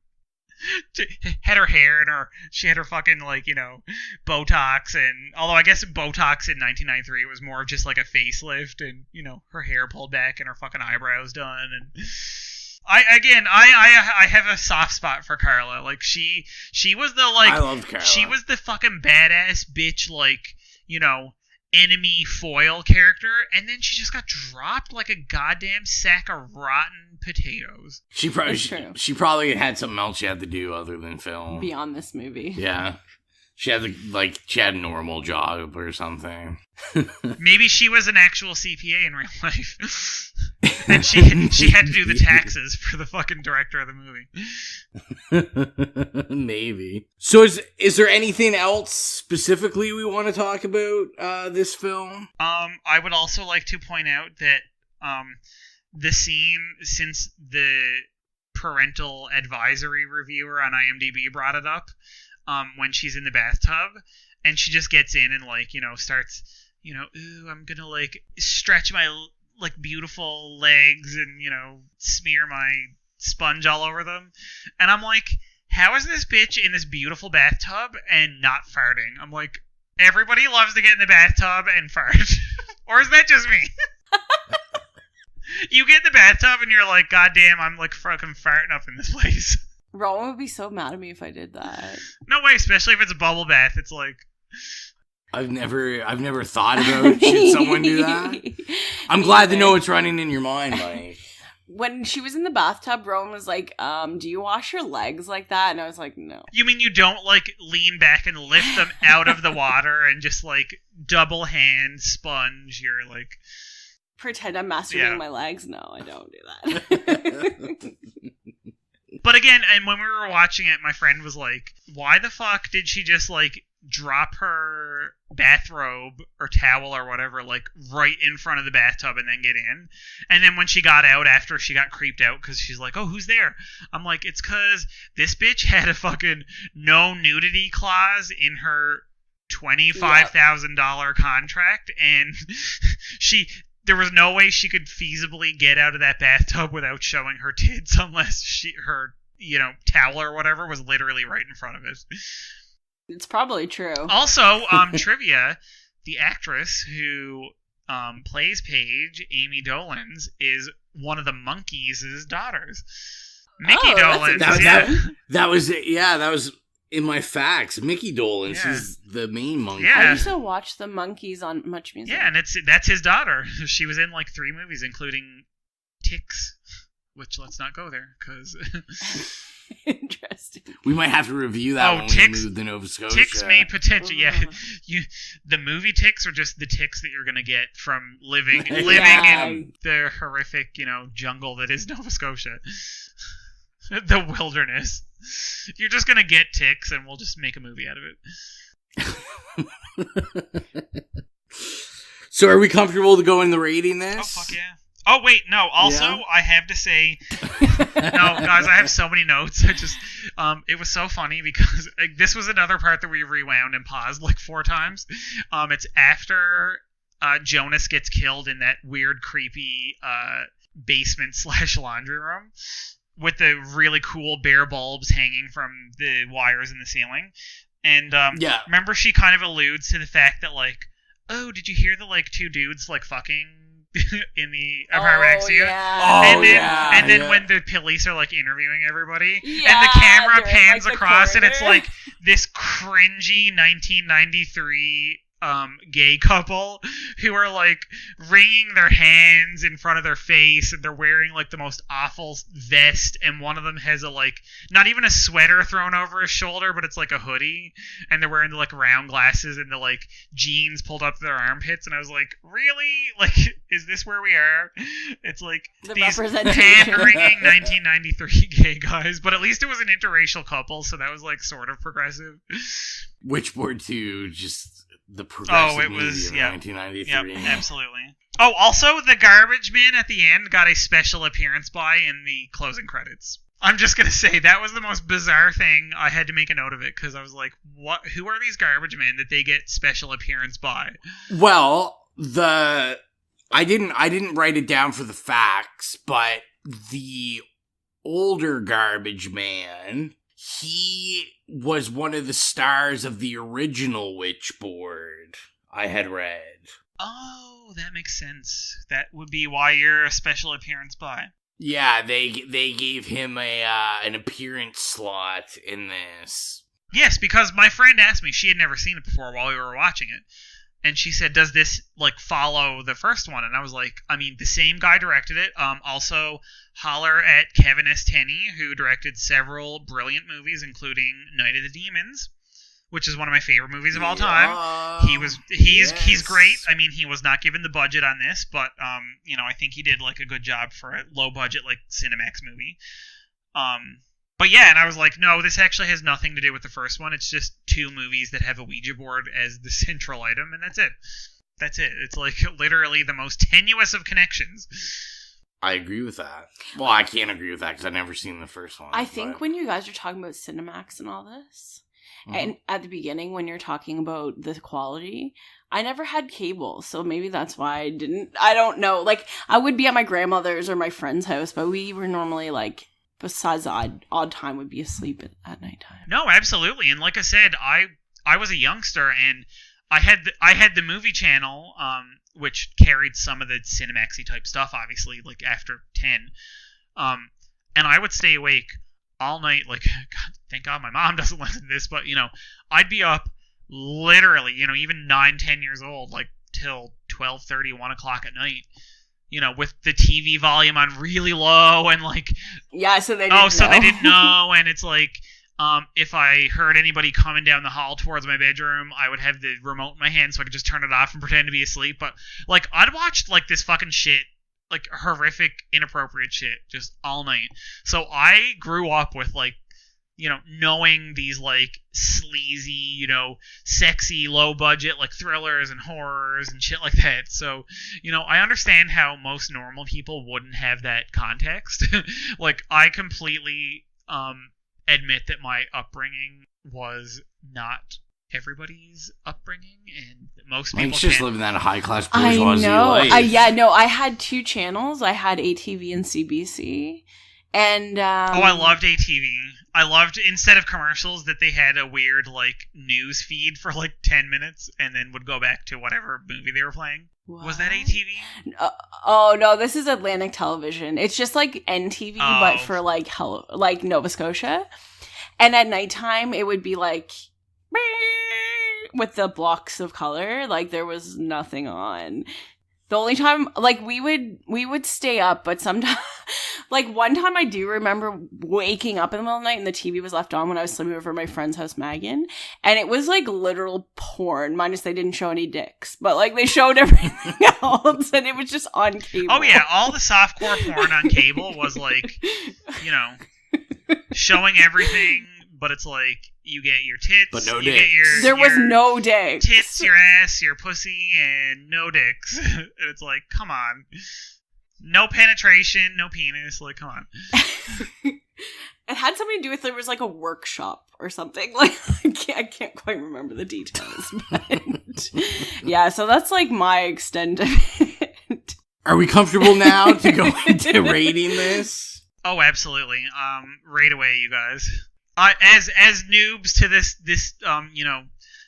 had her hair and she had her fucking like, you know, Botox, and although I guess Botox in 1993 it was more of just like a facelift, and you know, her hair pulled back and her fucking eyebrows done, and I have a soft spot for Carla. Like she was the like, I loved Carla. She was the fucking badass bitch, like, you know, enemy foil character, and then she just got dropped like a goddamn sack of rotten potatoes. She probably had something else she had to do other than film. Beyond this movie. Yeah. She had a normal job or something. Maybe she was an actual CPA in real life. And she had to do the taxes for the fucking director of the movie. Maybe. So is there anything else specifically we want to talk about this film? I would also like to point out that the scene, since the parental advisory reviewer on IMDb brought it up, when she's in the bathtub and she just gets in and like, you know, starts, you know, ooh, I'm gonna like stretch my like beautiful legs and, you know, smear my sponge all over them, and I'm like, how is this bitch in this beautiful bathtub and not farting? I'm like, everybody loves to get in the bathtub and fart. Or is that just me? You get in the bathtub and you're like, God damn, I'm like fucking farting up in this place. Rowan would be so mad at me if I did that. No way, especially if it's a bubble bath. It's like, I've never thought about should someone do that. I'm glad to know it's running in your mind, Mike. When she was in the bathtub, Rowan was like, do you wash your legs like that? And I was like, no. you mean you don't like lean back and lift them out of the water and just like double hand sponge your like... Pretend I'm masturbating my legs? No, I don't do that. But again, and when we were watching it, my friend was like, why the fuck did she just like drop her bathrobe or towel or whatever, like, right in front of the bathtub and then get in. And then when she got out after she got creeped out because she's like, oh, who's there? I'm like, it's because this bitch had a fucking no nudity clause in her $25,000 contract, and there was no way she could feasibly get out of that bathtub without showing her tits unless her towel or whatever was literally right in front of it. It's probably true. Also, trivia, the actress who plays Paige, Amy Dolenz, is one of the Monkeys' daughters. Mickey Dolenz. That was in my facts. Mickey Dolenz, she's the main monkey. Yeah. I used to watch the Monkeys on Much Music. Yeah, and that's his daughter. She was in like 3 movies, including Ticks, which let's not go there, because... Interesting. We might have to review that when we move to Nova Scotia. Ticks may potentially, the movie ticks are just the ticks that you're going to get from living in the horrific, jungle that is Nova Scotia. The wilderness. You're just going to get ticks, and we'll just make a movie out of it. So are we comfortable to go in the rating this? Oh, fuck yeah. Oh, wait, no. Also, I have to say... No, guys, I have so many notes. It was so funny because this was another part that we rewound and paused like 4 times. It's after Jonas gets killed in that weird, creepy basement / laundry room with the really cool bare bulbs hanging from the wires in the ceiling. And remember she kind of alludes to the fact that, like, oh, did you hear the, like, 2 dudes, like, fucking... in the Aparaxia. And then when the police are like interviewing everybody and the camera pans like across and it's like this cringy 1993 gay couple who are like wringing their hands in front of their face, and they're wearing like the most awful vest, and one of them has a like not even a sweater thrown over his shoulder, but it's like a hoodie, and they're wearing the like round glasses and the like jeans pulled up to their armpits, and I was like, really? Like, is this where we are? It's like the these hand-wringing 1993 gay guys, but at least it was an interracial couple, so that was like sort of progressive. Witchboard 2, just the progressive movie of 1993. Yep, absolutely. Oh, also, the garbage man at the end got a special appearance by in the closing credits. I'm just going to say, that was the most bizarre thing. I had to make a note of it, because I was like, what? Who are these garbage men that they get special appearance by? Well, I didn't write it down for the facts, but the older garbage man... He was one of the stars of the original Witchboard, I had read. Oh, that makes sense. That would be why you're a special appearance by. Yeah, they gave him an appearance slot in this. Yes, because my friend asked me, she had never seen it before while we were watching it. And she said, does this, like, follow the first one? And I was like, I mean, the same guy directed it. Also, holler at Kevin S. Tenney, who directed several brilliant movies, including Night of the Demons, which is one of my favorite movies of all time. He's great. I mean, he was not given the budget on this, but, I think he did, like, a good job for a low-budget, like, Cinemax movie. But yeah, and I was like, no, this actually has nothing to do with the first one. It's just 2 movies that have a Ouija board as the central item, and that's it. That's it. It's like literally the most tenuous of connections. I agree with that. Well, I can't agree with that because I've never seen the first one. I think when you guys are talking about Cinemax and all this, and at the beginning when you're talking about the quality, I never had cable, so maybe that's why I don't know. Like, I would be at my grandmother's or my friend's house, but we were normally like... Besides the odd time, would be asleep at nighttime. No, absolutely. And like I said, I was a youngster, and I had the movie channel, which carried some of the Cinemaxy type stuff, obviously, like after 10. And I would stay awake all night. Like, God, thank God my mom doesn't listen to this, but I'd be up literally, even 9, 10 years old, like till 12:30, 1 o'clock at night. With the TV volume on really low and like... Yeah, so they didn't know. They didn't know, and it's like, if I heard anybody coming down the hall towards my bedroom, I would have the remote in my hand so I could just turn it off and pretend to be asleep. But, like, I'd watched, like, this fucking shit, like, horrific, inappropriate shit, just all night. So I grew up with, like, knowing these, like, sleazy, sexy, low-budget, like, thrillers and horrors and shit like that. So, I understand how most normal people wouldn't have that context. Like, I completely admit that my upbringing was not everybody's upbringing, and most people just living that high-class bourgeoisie life. I had 2 channels. I had ATV and CBC. And I loved ATV. I loved, instead of commercials, that they had a weird, like, news feed for like 10 minutes and then would go back to whatever movie they were playing. What? Was that ATV? Oh no, this is Atlantic Television. It's just like NTV, but for like Nova Scotia. And at nighttime, it would be like with the blocks of color. Like, there was nothing on. The only time, like, we would stay up, but sometimes, like, one time I do remember waking up in the middle of the night and the TV was left on when I was sleeping over at my friend's house, Megan, and it was, like, literal porn, minus they didn't show any dicks, but, like, they showed everything else, and it was just on cable. Oh, yeah, all the softcore porn on cable was, like, showing everything, but it's like, you get your tits, but no you dicks. Get your, there was no dicks. Tits, your ass, your pussy, and no dicks. And it's like, come on. No penetration, no penis, like, come on. It had something to do with, there was like a workshop or something. Like, I can't quite remember the details. But yeah, so that's like my extent of it. Are we comfortable now to go into rating this? Oh, absolutely. Rate away, you guys. As noobs to this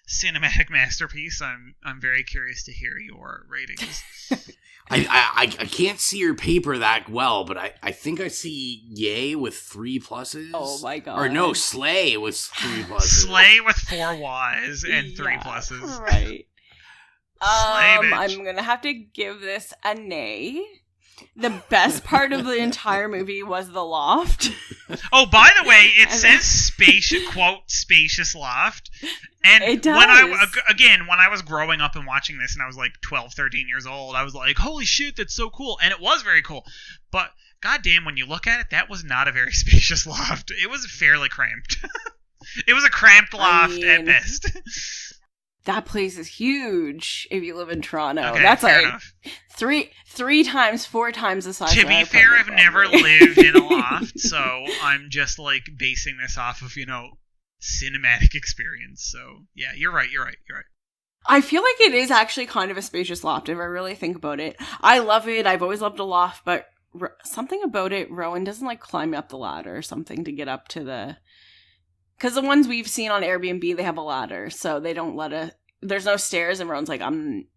cinematic masterpiece, I'm very curious to hear your ratings. I can't see your paper that well, but I think I see yay with 3 pluses. Oh my god. Or no, slay with 3 pluses. Slay with 4 Ys and 3 pluses. Right. I'm gonna have to give this a nay. The best part of the entire movie was the loft. Oh, by the way, it says spacious loft. And it does. When I was growing up and watching this and I was like 12, 13 years old, I was like, holy shit, that's so cool. And it was very cool. But goddamn, when you look at it, that was not a very spacious loft. It was fairly cramped. It was a cramped loft at best. That place is huge if you live in Toronto. Okay, that's like enough. 4 times the size. To be fair, I've never lived in a loft, so I'm just like basing this off of, cinematic experience. So yeah, you're right. I feel like it is actually kind of a spacious loft if I really think about it. I love it. I've always loved a loft, but something about it, Rowan doesn't like climb up the ladder or something to get up to the... Because the ones we've seen on Airbnb, they have a ladder, so they don't there's no stairs, and Rowan's like, I'm,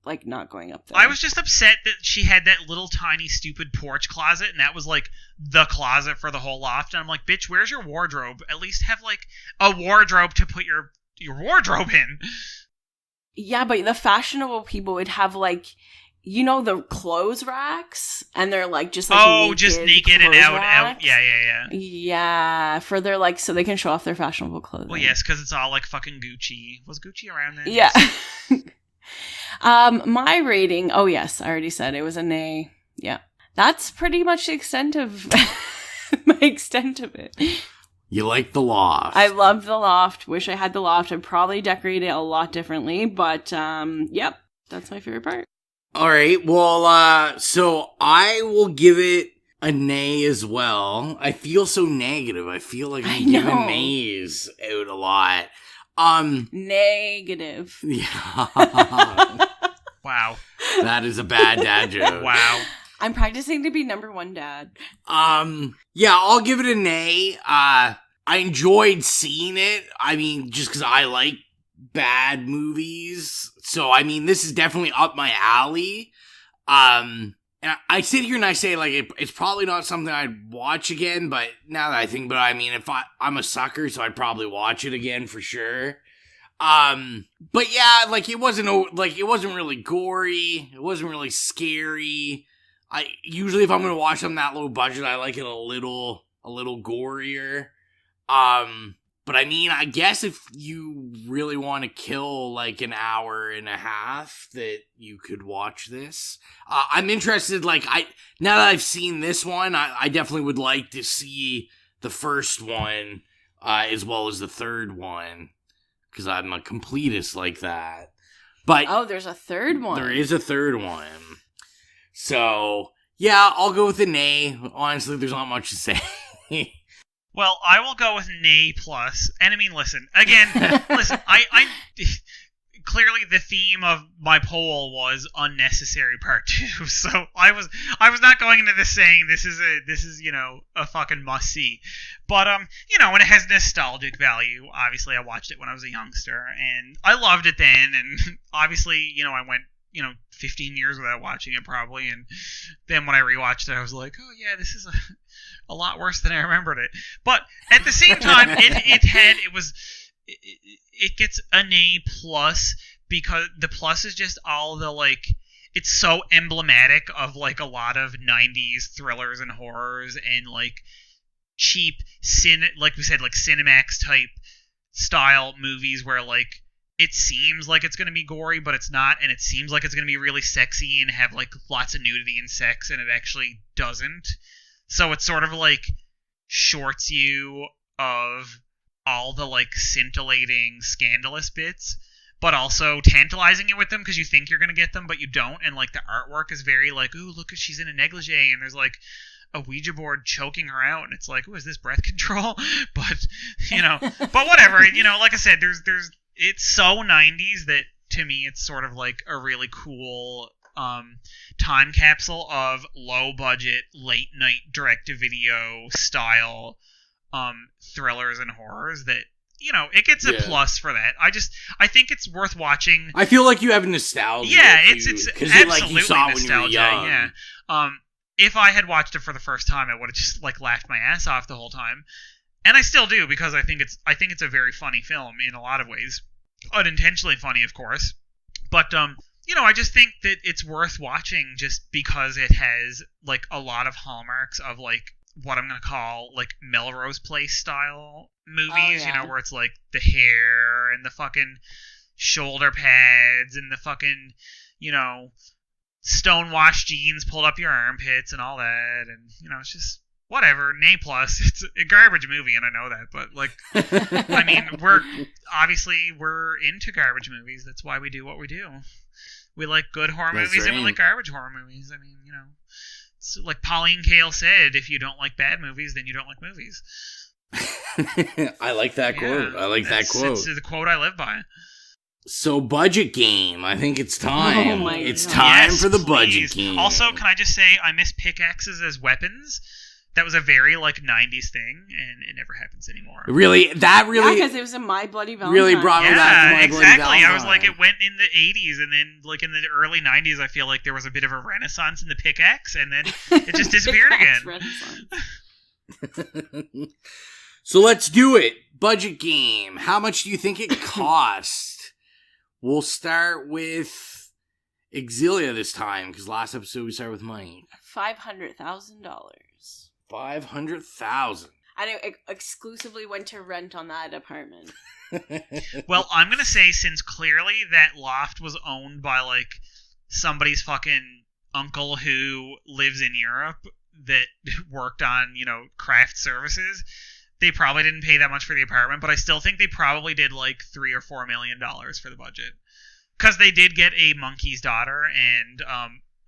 like, not going up there. I was just upset that she had that little tiny stupid porch closet, and that was, like, the closet for the whole loft, and I'm like, bitch, where's your wardrobe? At least have, like, a wardrobe to put your wardrobe in. Yeah, but the fashionable people would have, like... the clothes racks, and they're like just like naked and out. Yeah. Yeah, for their like so they can show off their fashionable clothing. Well, yes, because it's all like fucking Gucci. Was Gucci around then? Yeah. My rating. Oh yes, I already said it was a nay. Yeah, that's pretty much the extent of my extent of it. You like the loft. I love the loft. Wish I had the loft. I'd probably decorate it a lot differently, but yep, that's my favorite part. All right, well, so I will give it a nay as well. I feel so negative. I feel like I'm giving nays out a lot. Negative. Yeah. Wow. That is a bad dad joke. Wow. I'm practicing to be number 1 dad. Yeah, I'll give it a nay. I enjoyed seeing it. I mean, just because I like bad movies. So, I mean, this is definitely up my alley. And I sit here and I say, like, it's probably not something I'd watch again, but now that I think about it, I mean, if I'm a sucker, so I'd probably watch it again for sure. But yeah, like, it wasn't really gory. It wasn't really scary. Usually if I'm going to watch something that low budget, I like it a little gorier. But I mean, I guess if you really want to kill like an hour and a half, that you could watch this. I'm interested, like, now that I've seen this one, I definitely would like to see the first one. as well as the third one, because I'm a completist like that. But Oh, there's a third one. there is a third one. So, yeah, I'll go with an A. Honestly, there's not much to say. Well, I will go with an A+. And I mean, listen, I clearly the theme of my poll was unnecessary part 2. So I was not going into this saying this is a fucking must see. But and it has nostalgic value. Obviously, I watched it when I was a youngster and I loved it then, and obviously, I went 15 years without watching it probably, and then when I rewatched it I was like, oh yeah, this is a lot worse than I remembered it. But at the same time, it gets an A+, because the plus is just all the, like, it's so emblematic of, like, a lot of 90s thrillers and horrors and, like, cheap like we said, like Cinemax type style movies where, like, it seems like it's going to be gory, but it's not, and it seems like it's going to be really sexy and have, like, lots of nudity and sex, and it actually doesn't. So it's sort of, like, shorts you of all the, like, scintillating, scandalous bits, but also tantalizing you with them because you think you're going to get them, but you don't, and, like, the artwork is very, like, ooh, look, she's in a negligee, and there's, like, a Ouija board choking her out, and it's like, ooh, is this breath control? But, but whatever, like I said, it's so 90s that, to me, it's sort of like a really cool time capsule of low-budget, late-night direct-to-video style thrillers and horrors that, it gets a plus for that. I think it's worth watching. I feel like you have nostalgia. Yeah, it's absolutely like you saw nostalgia. When you were young. Yeah. If I had watched it for the first time, I would have just, like, laughed my ass off the whole time. And I still do, because I think it's a very funny film in a lot of ways. Unintentionally funny, of course. But, I just think that it's worth watching just because it has, like, a lot of hallmarks of, like, what I'm going to call, like, Melrose Place style movies, where it's, like, the hair and the fucking shoulder pads and the fucking, stonewashed jeans pulled up your armpits and all that. And, it's just whatever, an A+. It's a garbage movie, and I know that, but, like, I mean, we're into garbage movies. That's why we do what we do. We like good horror movies, and we like garbage horror movies. I mean, it's like Pauline Kael said, if you don't like bad movies, then you don't like movies. I like that quote. It's the quote I live by. So, budget game. I think it's time. It's time for the budget game. Also, can I just say, I miss pickaxes as weapons. That was a very, like, 90s thing, and it never happens anymore. Really? That really... Yeah, because it was in My Bloody Valentine. Really brought me back to My Bloody Valentine. Exactly. I was like, it went in the 80s, and then, like, in the early 90s, I feel like there was a bit of a renaissance in the pickaxe, and then it just disappeared again. So let's do it. Budget game. How much do you think it cost? We'll start with Exilia this time, because last episode we started with Mike. $500,000. $500,000. And it exclusively went to rent on that apartment. Well, I'm going to say, since clearly that loft was owned by, like, somebody's fucking uncle who lives in Europe that worked on, craft services, they probably didn't pay that much for the apartment, but I still think they probably did, like, $3 or $4 million for the budget. Because they did get a monkey's daughter and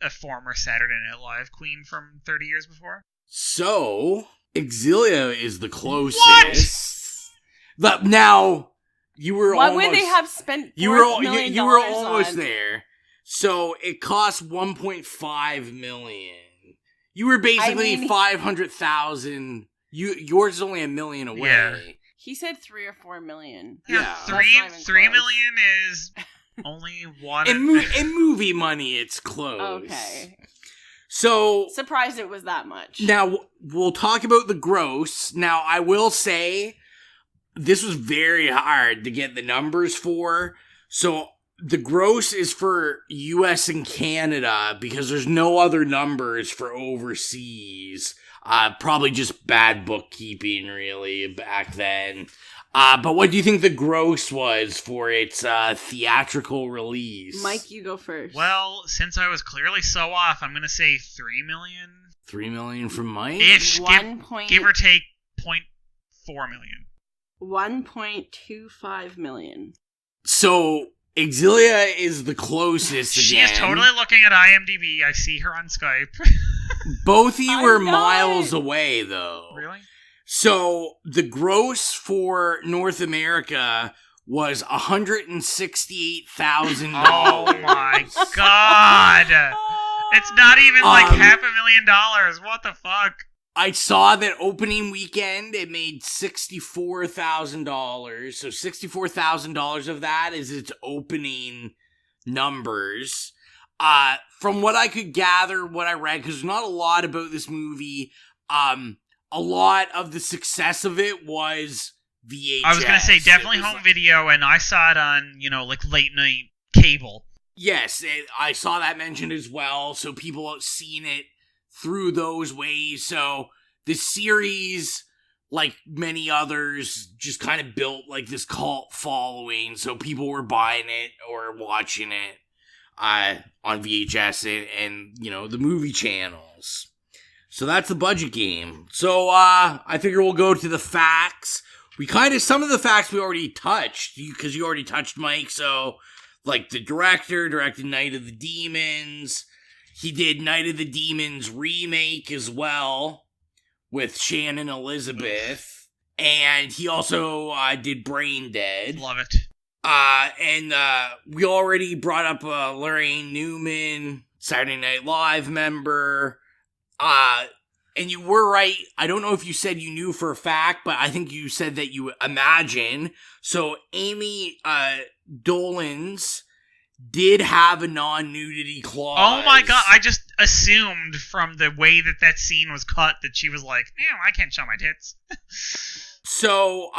a former Saturday Night Live queen from 30 years before. So, Exilia is the closest. What? But now, you were Why almost... would they have spent $4 million you were almost there. So, it cost $1.5 million. You were basically 500,000. Yours is only $1 million away. Yeah. He said 3 or 4 million. Yeah, $3 million is only one. In movie money, it's close. Okay. So... Surprised it was that much. Now, we'll talk about the gross. Now, I will say, this was very hard to get the numbers for. So, the gross is for US and Canada, because there's no other numbers for overseas. Probably just bad bookkeeping, really, back then. But what do you think the gross was for its theatrical release? Mike, you go first. Well, since I was clearly so off, I'm going to say $3 million. $3 million from Mike? Ish. 1 point... Give or take $0.4 million. $1.25 million. So Exilia is the closest She again. is totally looking at IMDb. I see her on Skype. Both of you were know miles it. away, though. Really? So the gross for North America was $168,000. Oh my god! It's not even like $500,000. What the fuck? I saw that opening weekend, it made $64,000. So $64,000 of that is its opening numbers. From what I could gather, what I read, because there's not a lot about this movie, a lot of the success of it was VHS. I was gonna say definitely home video, and I saw it on, like late night cable. Yes, I saw that mentioned as well, so people have seen it through those ways. So the series, like many others, just kind of built like this cult following, so people were buying it or watching it on VHS and the movie channels. So that's the budget game. So I figure we'll go to the facts. Some of the facts we already touched, because you already touched Mike. So like the director directed Night of the Demons. He did Night of the Demons remake as well with Shannon Elizabeth. And he also did Brain Dead. Love it. And we already brought up Lorraine Newman, Saturday Night Live member. And you were right. I don't know if you said you knew for a fact, but I think you said that you imagine. So Amy Dolenz did have a non-nudity clause. Oh my god, I just assumed from the way that scene was cut that she was like, I can't show my tits. So,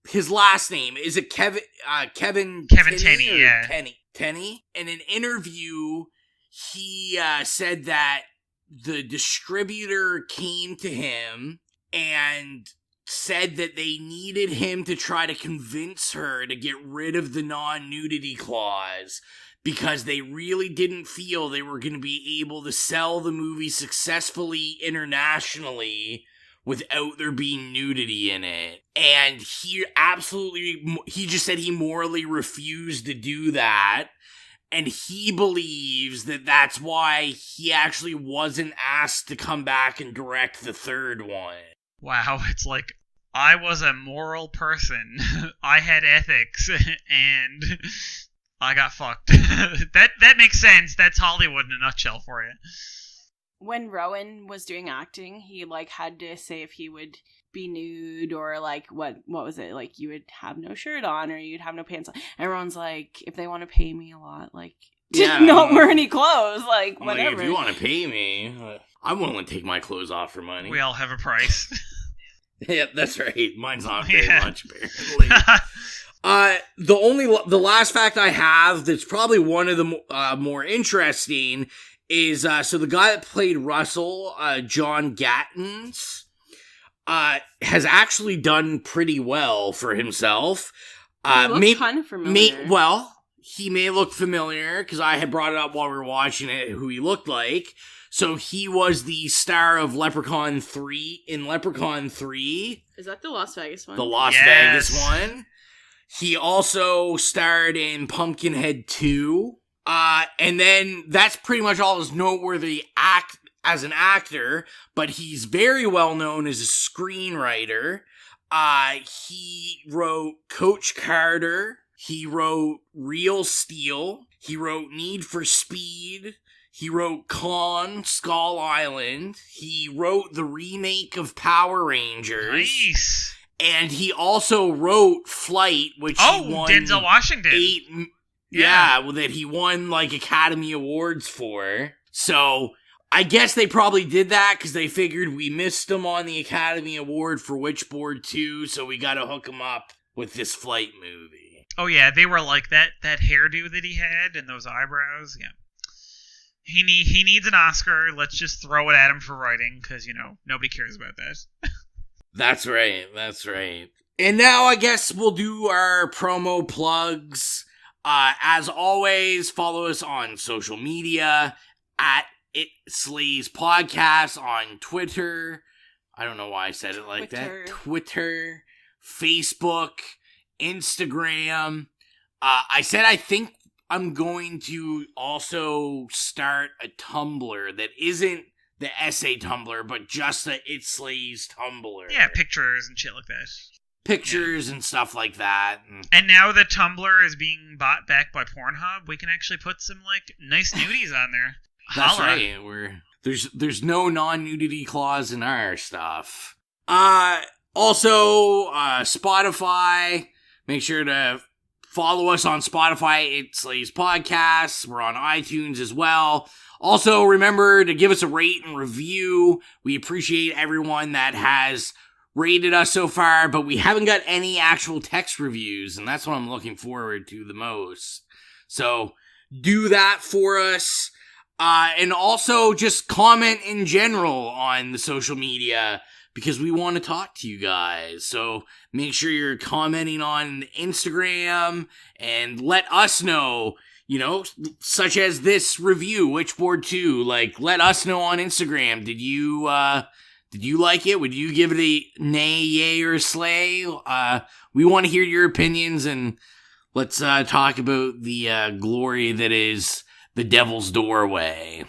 his last name, is it Kevin Tenney, yeah. Tenney? In an interview, he said that the distributor came to him and said that they needed him to try to convince her to get rid of the non-nudity clause because they really didn't feel they were going to be able to sell the movie successfully internationally without there being nudity in it. And he just said he morally refused to do that. And he believes that that's why he actually wasn't asked to come back and direct the third one. Wow, it's like, I was a moral person. I had ethics, and I got fucked. That makes sense. That's Hollywood in a nutshell for you. When Rowan was doing acting, he had to say if he would be nude or what was it, you would have no shirt on or you'd have no pants on. Everyone's like, if they want to pay me a lot, not wear any clothes, whatever. If you want to pay me, I'm willing to take my clothes off for money. We all have a price. Yeah, that's right. Mine's not very much, apparently. The last fact I have that's probably one of the more interesting is, so the guy that played Russell, John Gattens, has actually done pretty well for himself. He looks kind of familiar. He may look familiar, because I had brought it up while we were watching it, who he looked like. So he was the star of Leprechaun 3 in Leprechaun 3. Is that the Las Vegas one? The Las Vegas one. He also starred in Pumpkinhead 2. And then that's pretty much all his noteworthy as an actor, but he's very well known as a screenwriter. He wrote Coach Carter. He wrote Real Steel. He wrote Need for Speed. He wrote Kong, Skull Island. He wrote the remake of Power Rangers. Nice. And he also wrote Flight, which he won Denzel Washington. that he won Academy Awards for. So I guess they probably did that because they figured we missed him on the Academy Award for Witchboard 2, so we gotta hook him up with this Flight movie. Oh yeah, they were like that hairdo that he had and those eyebrows. Yeah, he needs an Oscar. Let's just throw it at him for writing because nobody cares about that. That's right. And now I guess we'll do our promo plugs. As always, follow us on social media at It Slays Podcast on Twitter. I don't know why I said it like that. Twitter. Facebook, Instagram. I said I think I'm going to also start a Tumblr that isn't the essay Tumblr, but just the It Slays Tumblr. Yeah, pictures and shit like that. Pictures and stuff like that. And now that Tumblr is being bought back by Pornhub, we can actually put some, like, nice nudies on there. That's Holla. right. There's no non-nudity clause in our stuff. Also, Spotify. Make sure to follow us on Spotify. It Slays Podcasts. We're on iTunes as well. Also, remember to give us a rate and review. We appreciate everyone that has rated us so far, but we haven't got any actual text reviews, and that's what I'm looking forward to the most. So, do that for us. And also, just comment in general on the social media, because we want to talk to you guys. So, make sure you're commenting on Instagram, and let us know, you know, such as this review, Witchboard 2, like, let us know on Instagram. Did you like it? Would you give it a nay, yay, or slay? We want to hear your opinions, and let's talk about the glory that is the Devil's Doorway.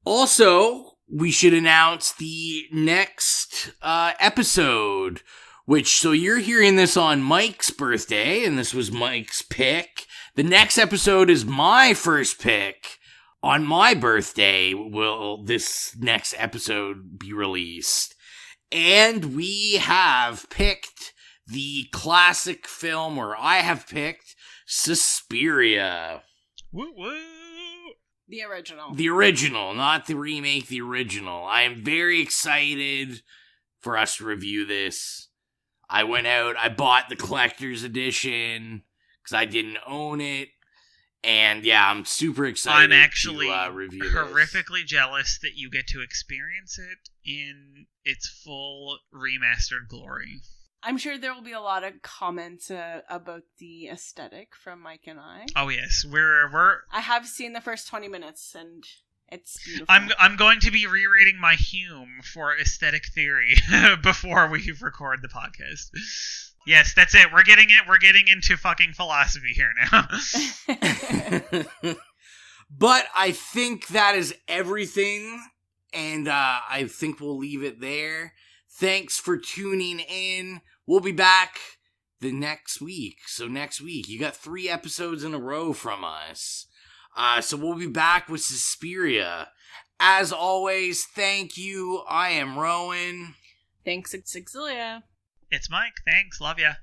Also, we should announce the next episode, which, so you're hearing this on Mike's birthday, and this was Mike's pick. The next episode is my first pick. On my birthday will this next episode be released. And we have picked the classic film, or I have picked Suspiria. Woo woo! The original. The original, not the remake, the original. I am very excited for us to review this. I went out, I bought the collector's edition, because I didn't own it. And yeah, I'm super excited. I'm actually to review horrifically jealous that you get to experience it in its full remastered glory. I'm sure there will be a lot of comments about the aesthetic from Mike and I. Oh yes, we're. I have seen the first 20 minutes, and it's beautiful. I'm going to be rereading my Hume for aesthetic theory before we record the podcast. Yes, that's it. We're getting into fucking philosophy here now. But I think that is everything, and I think we'll leave it there. Thanks for tuning in. We'll be back the next week. So next week, you got 3 episodes in a row from us. So we'll be back with Suspiria. As always, thank you. I am Rowan. Thanks, Exilia. It's Mike. Thanks. Love ya.